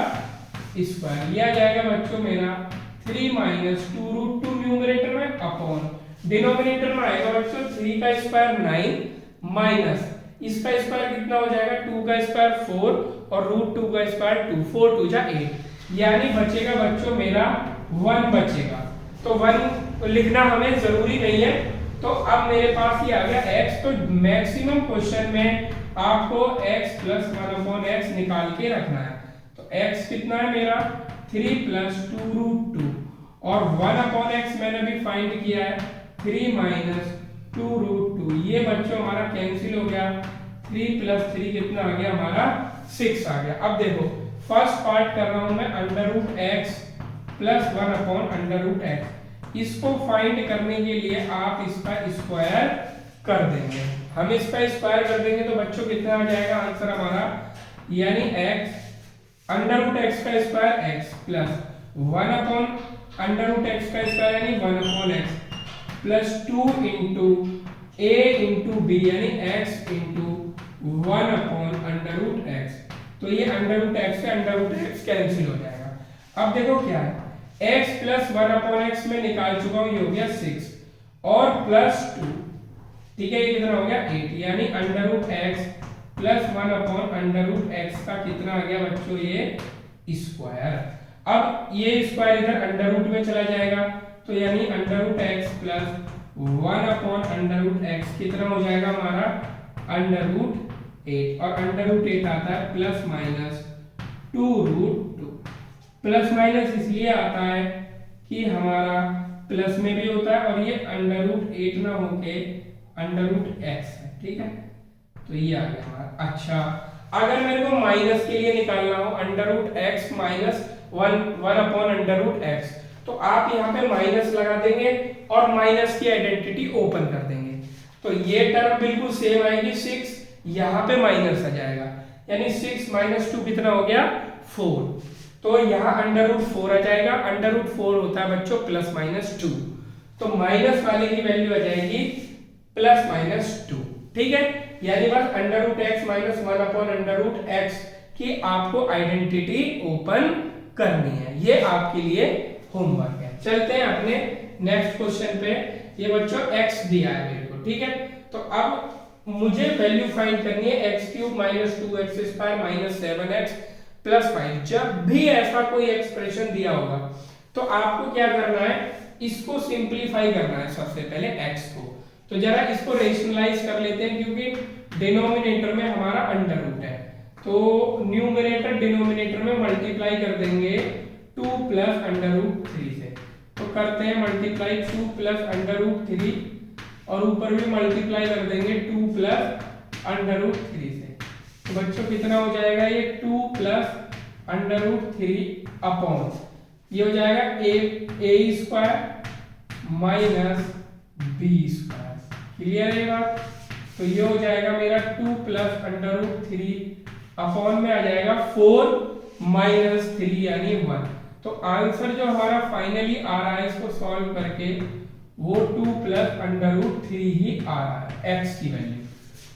स्क्वायर। यह आ जाएगा बच्चों मेरा 3 माइनस 2√2 न्यूमरेटर में अपॉन डिनोमिनेटर में आएगा बच्चों 3 का स्क्वायर 9 माइनस इसका स्क्वायर कितना हो जाएगा, 2 का स्क्वायर 4 और √2 का स्क्वायर 2, 4 2 जा 8, यानी बचेगा बच्चों मेरा 1 बचेगा। तो 1 लिखना हमें जरूरी नहीं है। तो अब मेरे पास ये आ गया x, तो मैक्सिमम क्वेश्चन में आपको x प्लस 1/x निकाल के रखना है। तो x कितना है मेरा 3 प्लस 2√2, और 1/x मैंने भी फाइंड किया है 3 माइनस 2√2। ये बच्चों हमारा कैंसिल हो गया, 3 प्लस 3 कितना आ गया हमारा 6 आ गया। अब देखो फर्स्ट पार्ट कर रहा हूं मैं √x प्लस 1/√x। इसको फाइंड करने के लिए आप इसका स्क्वायर कर देंगे। हम इसका स्क्वायर कर देंगे तो बच्चों कितना आ जाएगा आंसर हमारा, यानी x √x का स्क्वायर x प्लस 1/√x का स्क्वायर यानी 1/x plus 2 into a into B यानी x इंटू 1/√x। तो ये √x से √x कैंसिल हो जाएगा। अब देखो क्या है, x प्लस 1/x में निकाल चुका हूं, ये हो गया 6 और प्लस 2, ठीक है, ये कितना हो गया 8, यानी √x प्लस 1/√x का कितना आ गया बच्चों, ये स्क्वायर। अब ये स्क्वायर इधर अंडर में चला जाएगा, तो यानी √x प्लस 1/√x कितना हो जाएगा हमारा √8, और √8 आता है प्लस माइनस 2√2। प्लस माइनस इसलिए आता है कि हमारा प्लस में भी होता है, और ये √8 ना होके √x है, ठीक है। तो ये आ गया हमारा। अच्छा, अगर मेरे को माइनस के लिए निकालना हो √x माइनस 1/√x, तो आप यहाँ पे माइनस लगा देंगे और माइनस की आइडेंटिटी ओपन कर देंगे। तो ये टर्म बिल्कुल सेम आएगी, 6 यहाँ पे माइनस आ जाएगा, यानी 6 माइनस 2 कितना हो गया 4। तो यहाँ √4 आ जाएगा, √4 होता है बच्चों प्लस माइनस 2, तो माइनस वाले की वैल्यू आ जाएगी प्लस माइनस 2, ठीक है। यानी बस √x माइनस 1/√x की आपको आइडेंटिटी ओपन करनी है, ये आपके लिए होमवर्क है। चलते हैं अपने नेक्स्ट क्वेश्चन पे। ये बच्चों x दिया है मेरे को, ठीक है। तो अब मुझे वैल्यू फाइंड करनी है x³ minus 2x² minus 7x plus 5। जब भी ऐसा कोई एक्सप्रेशन दिया होगा तो आपको क्या करना है, इसको सिंप्लीफाई करना है सबसे पहले x को। तो जरा इसको रेशनलाइज कर लेते हैं, क्योंकि डिनोमिनेटर में हमारा अंडर है, तो न्यूमरेटर डिनोमिनेटर में मल्टीप्लाई कर देंगे 2 प्लस √3 से। तो करते हैं मल्टीप्लाई 2 प्लस √3, और ऊपर भी मल्टीप्लाई कर देंगे 2 प्लस √3 से। तो बच्चों कितना हो जाएगा, ये 2 प्लस √3 अपॉन ये हो जाएगा a² माइनस b²। क्लियर है बात। तो ये हो जाएगा मेरा 2 प्लस √3 अपॉन में आ जाएगा 4 माइनस 3 यानी 1। तो आंसर जो हमारा फाइनली आ रहा है इसको सॉल्व करके वो 2 प्लस √3 ही आ रहा है x की वैल्यू।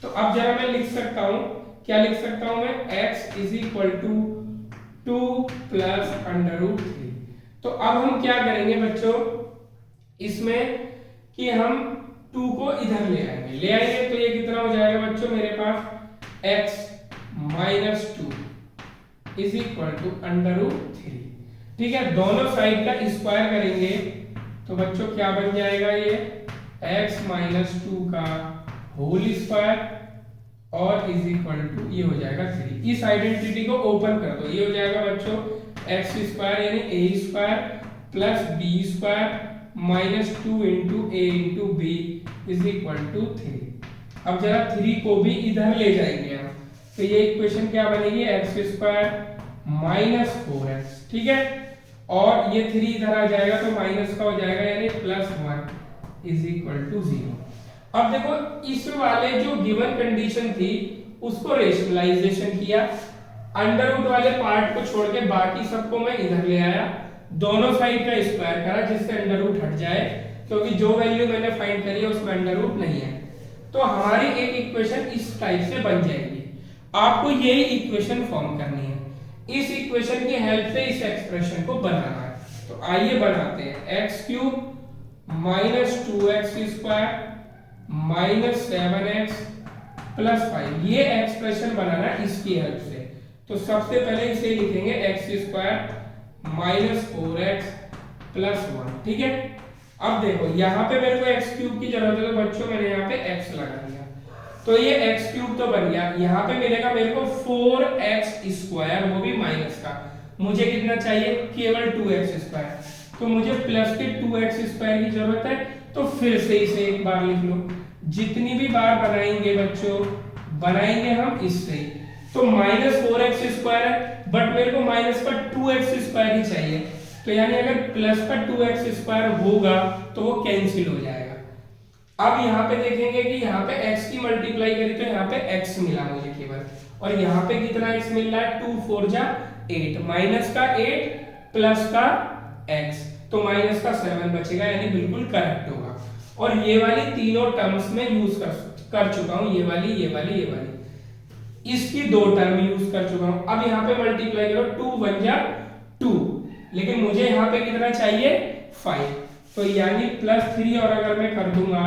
तो अब जरा मैं लिख सकता हूं क्या लिख सकता हूं मैं, x is equal to 2 plus under root 3। तो अब हम क्या करेंगे बच्चों इसमें कि हम 2 को इधर ले आएंगे तो ये कितना हो जाएगा बच्चों मेरे पास x minus 2 is equal to under root 3। ठीक है, दोनों साइड का स्क्वायर करेंगे तो बच्चों क्या बन जाएगा, ये x माइनस 2 का होल स्क्वायर और इज इक्वल टू ये हो जाएगा 3। इस आइडेंटिटी को ओपन कर दो, ये हो जाएगा बच्चों एक्स स्क्वायर यानी a square plus B square minus 2 into a into b is equal to 3। अब जरा 3 को भी इधर ले जाएंगे हम, तो ये इक्वेशन क्या बनेगी, एक्स स्क्वायर माइनस 4x। ठीक है, और ये 3 इधर आ जाएगा तो माइनस का हो जाएगा यानी प्लस 1 इज इक्वल टू 0। अब देखो इस वाले जो गिवन कंडीशन थी उसको रेशनलाइजेशन किया, अंडर रूट वाले पार्ट को छोड़ के बाकी सबको मैं इधर ले आया, दोनों साइड का स्क्वायर करा जिससे अंडर रूट हट जाए, क्योंकि जो वैल्यू मैंने फाइंड करी है उसमें अंडर रूट नहीं है। तो हमारी एक इक्वेशन इस टाइप से बन जाएगी। आपको यही इक्वेशन फॉर्म करनी है, इस इक्वेशन की हेल्प से इस एक्सप्रेशन को बनाना है। तो आइए बनाते हैं, x cube minus 2x square minus 7x plus 5, ये एक्सप्रेशन बनाना है इसकी हेल्प से। तो सबसे पहले इसे लिखेंगे x square minus 4x plus 1। ठीक है, अब देखो यहाँ पे मेरे को एक्स क्यूब की जरूरत है तो बच्चों मैंने यहाँ पे x लगा दिया, तो ये एक्स क्यूब तो बन गया। यहाँ पे मिलेगा मेरे को 4x स्क्वायर, वो भी माइनस का, मुझे कितना चाहिए केवल 2x स्क्वायर, तो मुझे प्लस के 2x स्क्वायर की जरूरत है। तो फिर से इसे एक बार लिख लो, जितनी भी बार बनाएंगे बच्चों बनाएंगे हम इससे। तो माइनस 4x स्क्वायर है बट मेरे को माइनस का 2x स्क्वायर ही चाहिए, तो यानी अगर प्लस का 2x स्क्वायर होगा तो वो कैंसिल हो जाएगा। अब यहाँ पे देखेंगे कि यहाँ पे x की मल्टीप्लाई करी तो यहाँ पे x मिला मुझे केवल, और यहाँ पे कितना x मिल रहा है, 2 4 जा 8, माइनस का 8 प्लस का x, तो माइनस का 7 बचेगा, यानी बिल्कुल करेक्ट होगा। और ये वाली तीनों टर्म्स में यूज कर चुका हूं, ये वाली ये वाली ये वाली, इसकी 2 टर्म यूज कर चुका हूं। अब यहाँ पे मल्टीप्लाई करो, 2 1 जा 2, लेकिन मुझे यहाँ पे कितना चाहिए 5, तो यानी प्लस 3, और अगर मैं कर दूंगा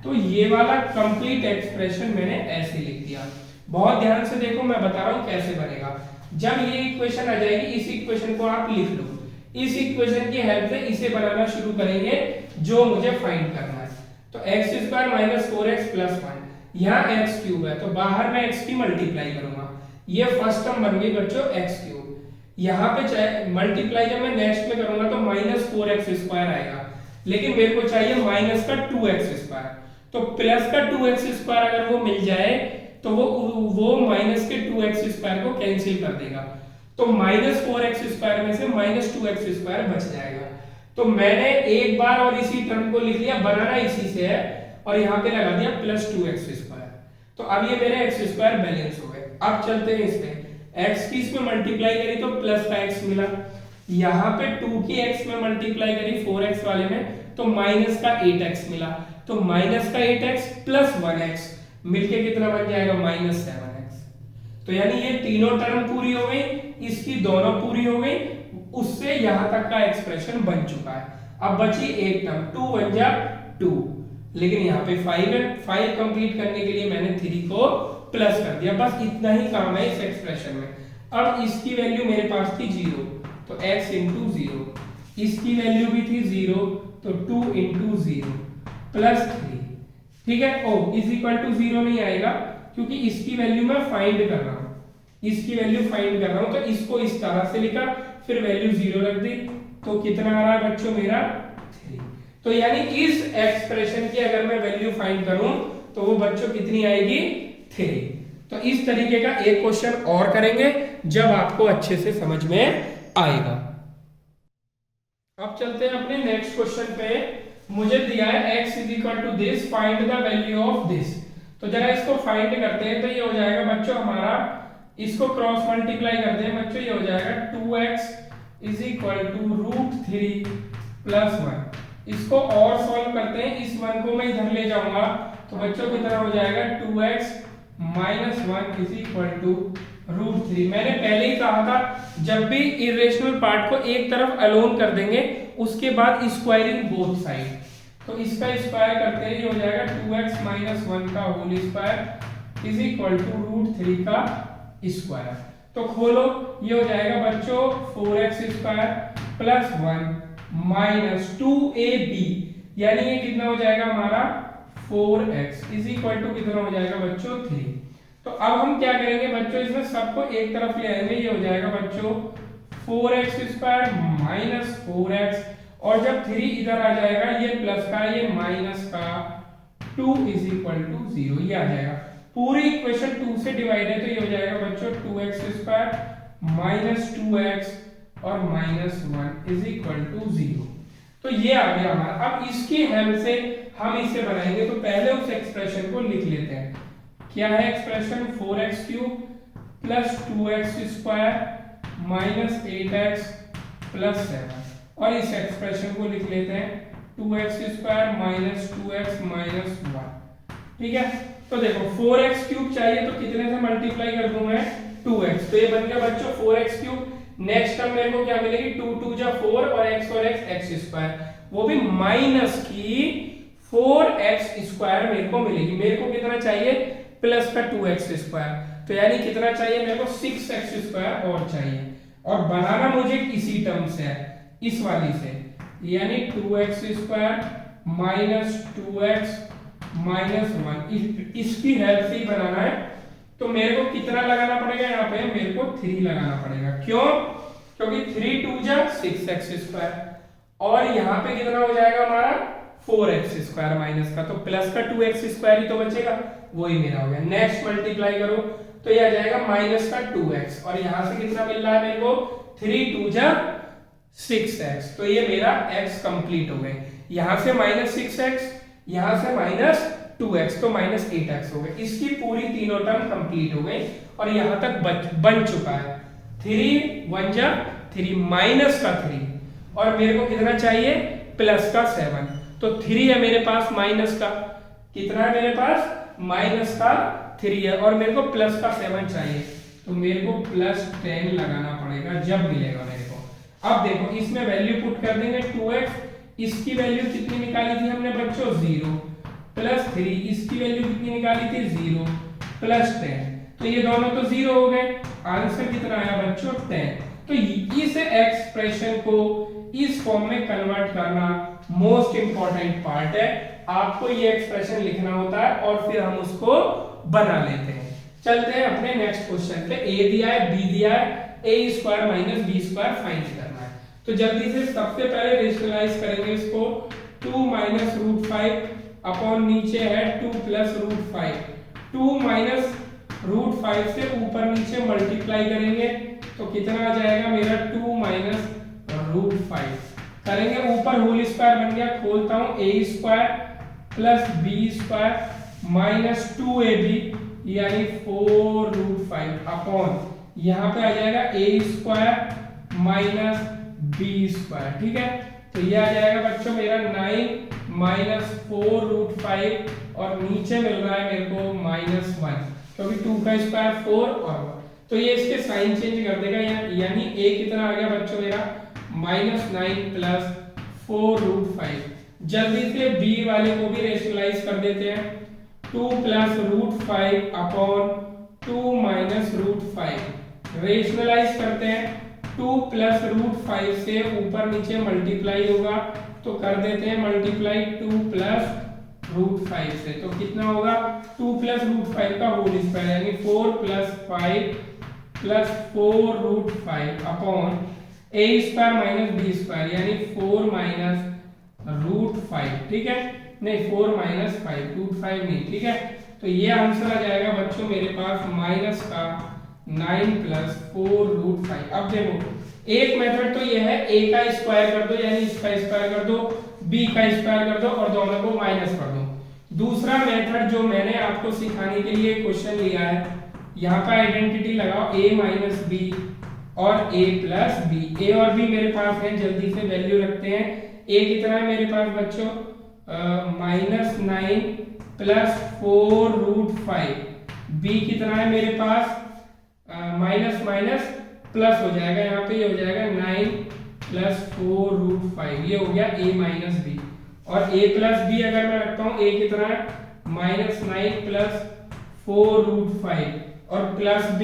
तो ये वाला कंप्लीट एक्सप्रेशन मैंने ऐसे लिख दिया। बहुत ध्यान से देखो, मैं बता रहा हूं कैसे बनेगा। जब ये इक्वेशन आ जाएगी इस इक्वेशन को आप लिख लो, इस इक्वेशन की हेल्प से इसे बनाना शुरू करेंगे जो मुझे फाइंड करना है। तो x square minus 4x plus 1, यहाँ एक्स क्यूब है तो बाहर मैं x की मल्टीप्लाई करूंगा, ये फर्स्ट टर्म बन गई बच्चों एक्स क्यूब। यहाँ पे चाहे मल्टीप्लाई जब मैं नेक्स्ट में करूंगा तो माइनस 4x स्क्वायर आएगा, लेकिन मेरे को चाहिए माइनस का 2x स्क्वायर, तो प्लस का 2x स्क्वायर अगर वो मिल जाए तो वो माइनस के 2x स्क्वायर को कैंसिल कर देगा, तो माइनस 4x स्क्वायर में से माइनस 2x स्क्वायर बच जाएगा। तो मैंने एक बार और इसी टर्म को लिख लिया, बनाना इसी से है, और यहाँ पे लगा दिया प्लस 2x स्क्वायर। तो अब ये मेरे x स्क्वायर बैलेंस हो गए। अब चलते हैं इस पे, x की इसमें मल्टीप्लाई करी तो प्लस का x मिला, यहाँ पे 2 की x में मल्टीप्लाई करी 4x वाले में तो माइनस का 8x मिला, तो माइनस का 8x प्लस 1x मिलके कितना बन जाएगा माइनस 7x। तो यानी ये तीनों टर्म पूरी हो गई, इसकी दोनों पूरी हो गई, उससे यहां तक का एक्सप्रेशन बन चुका है। अब बची एक टर्म 2 1 जा 2, लेकिन यहाँ पे 5 है, 5 कंप्लीट करने के लिए मैंने 3 को प्लस कर दिया, बस इतना ही काम है इस एक्सप्रेशन में। अब इसकी वैल्यू मेरे पास थी 0, तो x इंटू 0, इसकी वैल्यू भी थी 0, तो 2 इंटू 0 प्लस 3। ठीक है, ओ इज इक्वल टू 0 नहीं आएगा क्योंकि इसकी वैल्यू मैं फाइंड कर रहा हूं, इसकी वैल्यू फाइंड कर रहा हूं, तो इसको इस तरह से लिखा, फिर वैल्यू 0 रख दी, तो कितना आ रहा है बच्चों मेरा 3। तो यानी इस एक्सप्रेशन की अगर मैं वैल्यू फाइंड करूं तो वो बच्चों कितनी आएगी 3। तो इस तरीके का एक क्वेश्चन और करेंगे जब आपको अच्छे से समझ में आएगा। अब चलते हैं अपने नेक्स्ट क्वेश्चन पे। मुझे दिया है x is equal to this, find the value of this. तो जरा इसको फाइंड करते हैं, तो ये हो जाएगा बच्चों हमारा, इसको क्रॉस मल्टीप्लाई करते हैं बच्चों, ये हो जाएगा 2x is equal to root 3 plus 1। इसको और सॉल्व करते हैं, इस 1 को मैं इधर ले जाऊंगा तो बच्चों कितना हो जाएगा 2x -1 इज इक्वल टू √3। मैंने पहले ही कहा था जब भी इरेशनल पार्ट को एक तरफ अलोन कर देंगे उसके बाद स्क्वायरिंग बोथ साइड, तो इसका स्क्वायर करते हैं ये हो जाएगा 2x - 1 का whole square is equal to √3 का स्क्वायर। तो खोलो, ये हो जाएगा बच्चों 4x स्क्वायर प्लस 1 - 2ab, यानी ये कितना हो जाएगा हमारा 4x इज इक्वल टू कितना हो जाएगा बच्चों 3। तो अब हम क्या करेंगे बच्चों, इसमें सबको एक तरफ ले आएंगे, ये हो जाएगा बच्चों 4x स्क्वायर माइनस 4x, और जब 3 इधर आ जाएगा ये प्लस का ये माइनस का 2 इज इक्वल टू 0, ये आ जाएगा। पूरी इक्वेशन 2 से डिवाइड है तो ये हो जाएगा बच्चों 2x स्क्वायर माइनस 2x और माइनस 1 इज इक्वल टू 0। तो ये आ गया हमारा। अब इसकी हेल्प से हम इसे बनाएंगे, तो पहले उस एक्सप्रेशन को लिख लेते हैं। क्या है expression, 4x cube plus 2x square minus 8x plus 7, और इस एक्सप्रेशन को लिख लेते हैं 2x square minus 2x minus 1। ठीक है, तो देखो 4x क्यूब चाहिए तो कितने से मल्टीप्लाई कर दूं मैं, 2x, तो ये बन गया बच्चों 4x क्यूब। नेक्स्ट टर्म मेरे को क्या मिलेगी, 2 2 जा 4 और x स्क्वायर, वो भी माइनस की 4x स्क्वायर मेरे को मिलेगी। मेरे को कितना चाहिए, प्लस का 2x स्क्वायर, तो यानी कितना चाहिए मेरे को 6x स्क्वायर और चाहिए, और बनाना मुझे इसी टर्म से है, इस वाली से, यानी 2x square minus 2x minus 1, इसकी हेल्प से ही बनाना है। तो मेरे को कितना लगाना पड़ेगा यहाँ पे, मेरे को 3 लगाना पड़ेगा। क्यों, क्योंकि 3 2 जा 6x स्क्वायर, और यहाँ पे कितना हो जाएगा हमारा 4x स्क्वायर माइनस का, तो प्लस का 2x स्क्वायर ही तो बचेगा, वही मेरा हो गया। नेक्स्ट मल्टीप्लाई करो तो ये आ जाएगा माइनस का 2x, और यहाँ से कितना मिल रहा है मेरे को, 3 2 जा 6x, तो ये मेरा x कंप्लीट हो गए। यहाँ से माइनस 6x, यहाँ से माइनस 2x, तो माइनस 8x हो गए। इसकी पूरी तीनों टर्म कंप्लीट हो गई, और यहाँ तक बन चुका है। 3 1 जा 3 माइनस का 3, और मेरे को कितना चाहिए, प्लस का 7, तो 3 है मेरे पास, माइनस का कितना है मेरे पास, माइनस का 3 है, और मेरे को प्लस का 7 चाहिए, तो मेरे को प्लस 10 लगाना पड़ेगा जब मिलेगा मेरे को। अब देखो इसमें वैल्यू पुट कर देंगे 2x, इसकी वैल्यू कितनी निकाली थी हमने बच्चों 0, प्लस 3, इसकी वैल्यू कितनी निकाली थी 0 प्लस 10, तो ये दोनों तो 0 हो गए, आंसर कितना आया बच्चों 10। तो इस एक्सप्रेशन को इस फॉर्म में कन्वर्ट करना मोस्ट इंपॉर्टेंट पार्ट है। आपको ये एक्सप्रेशन लिखना होता है और फिर हम उसको बना लेते हैं। चलते हैं अपने नेक्स्ट क्वेश्चन पे। ए दिया है, बी दिया है, ए square minus B square find करना है। तो जल्दी से सबसे पहले रेशनलाइज करेंगे इसको, 2 माइनस रूट 5 अपॉन नीचे है 2 प्लस रूट 5, 2 माइनस रूट 5 से ऊपर नीचे मल्टीप्लाई करेंगे तो कितना आ जाएगा मेरा 2 माइनस रूट 5 करेंगे, ऊपर होल स्क्वायर बन गया, खोलता हूं a square plus B square minus 2ab यानी 4 रूट 5 अपॉन यहाँ पे आ जाएगा ए स्क्वायर माइनस बी स्क्वायर। ठीक है, तो ये आ जाएगा बच्चों मेरा 9 माइनस 4 रूट 5 और नीचे मिल रहा है मेरे को माइनस 1 क्योंकि 2 का स्क्वायर 4 और 1, तो ये इसके साइन चेंज कर देगा, यानी ए कितना आ गया बच्चों मेरा माइनस 9 प्लस 4 रूट 5। जल्दी से बी वाले को भी रेशनलाइज कर देते हैं, 2 plus root 5 upon 2 minus root 5 rationalise करते हैं, 2 प्लस रूट 5 से ऊपर नीचे मल्टीप्लाई होगा तो कर देते हैं मल्टीप्लाई 2 प्लस रूट 5 से, तो कितना होगा 2 प्लस रूट 5 का होल स्क्वायर यानी 4 प्लस 5 प्लस 4 रूट 5 अपॉन ए स्क्वायर माइनस बी स्क्वायर यानी 4 माइनस रूट 5। ठीक है, नहीं 4 माइनस 5 रूट 5 नहीं। ठीक है, तो ये आंसर आ जाएगा बच्चों मेरे पास माइनस का 9 प्लस 4 रूट 5। अब देखो एक मेथड तो ये है, a का स्क्वायर कर दो यानी इसका स्क्वायर कर दो, b का स्क्वायर कर दो और दोनों को माइनस कर दो। दूसरा मेथड जो मैंने आपको सिखाने के लिए क्वेश्चन लिया है, यहाँ पर आइडेंटिटी लगाओ a माइनस बी और a प्लस बी। a और b मेरे पास है, जल्दी से वैल्यू रखते हैं। a कितना है मेरे पास बच्चों माइनस 9 प्लस 4 रूट 5, बी कितना है मेरे पास, माइनस माइनस प्लस हो जाएगा, यहाँ पे ये हो जाएगा 9 प्लस 4√5, ये हो गया a माइनस बी। और a प्लस बी अगर मैं रखता हूँ, a कितना है -9 प्लस 4√5 और प्लस b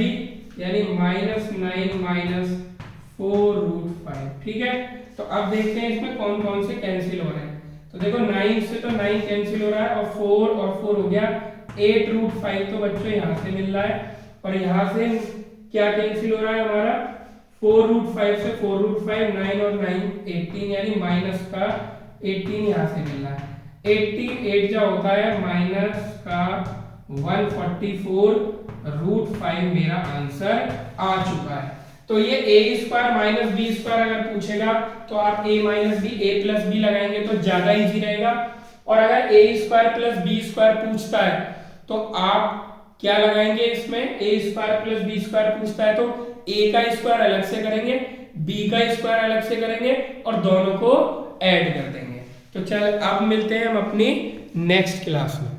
यानी -9 माइनस 4√5। ठीक है, तो अब देखते हैं इसमें कौन कौन से कैंसिल हो रहे हैं। तो देखो 9 से तो 9 कैंसिल हो रहा है और 4 हो गया 8√5, तो बच्चों यहाँ से मिल रहा है। और यहाँ से क्या कैंसिल हो रहा है हमारा, 4√5 से 4√5, 9 और 9 18, यानी माइनस का 18 यहाँ से मिल रहा है। 18 8 जो होता है माइनस का 144√5 मेरा आंसर आ चुका है। तो ये a square minus B square अगर पूछेगा तो आप a minus B a plus B लगाएंगे तो ज्यादा इजी रहेगा। और अगर a square plus B square पूछता है तो आप क्या लगाएंगे, इसमें a square plus B square पूछता है तो a का स्क्वायर अलग से करेंगे, b का स्क्वायर अलग से करेंगे और दोनों को ऐड कर देंगे। तो चल अब मिलते हैं हम अपनी नेक्स्ट क्लास में।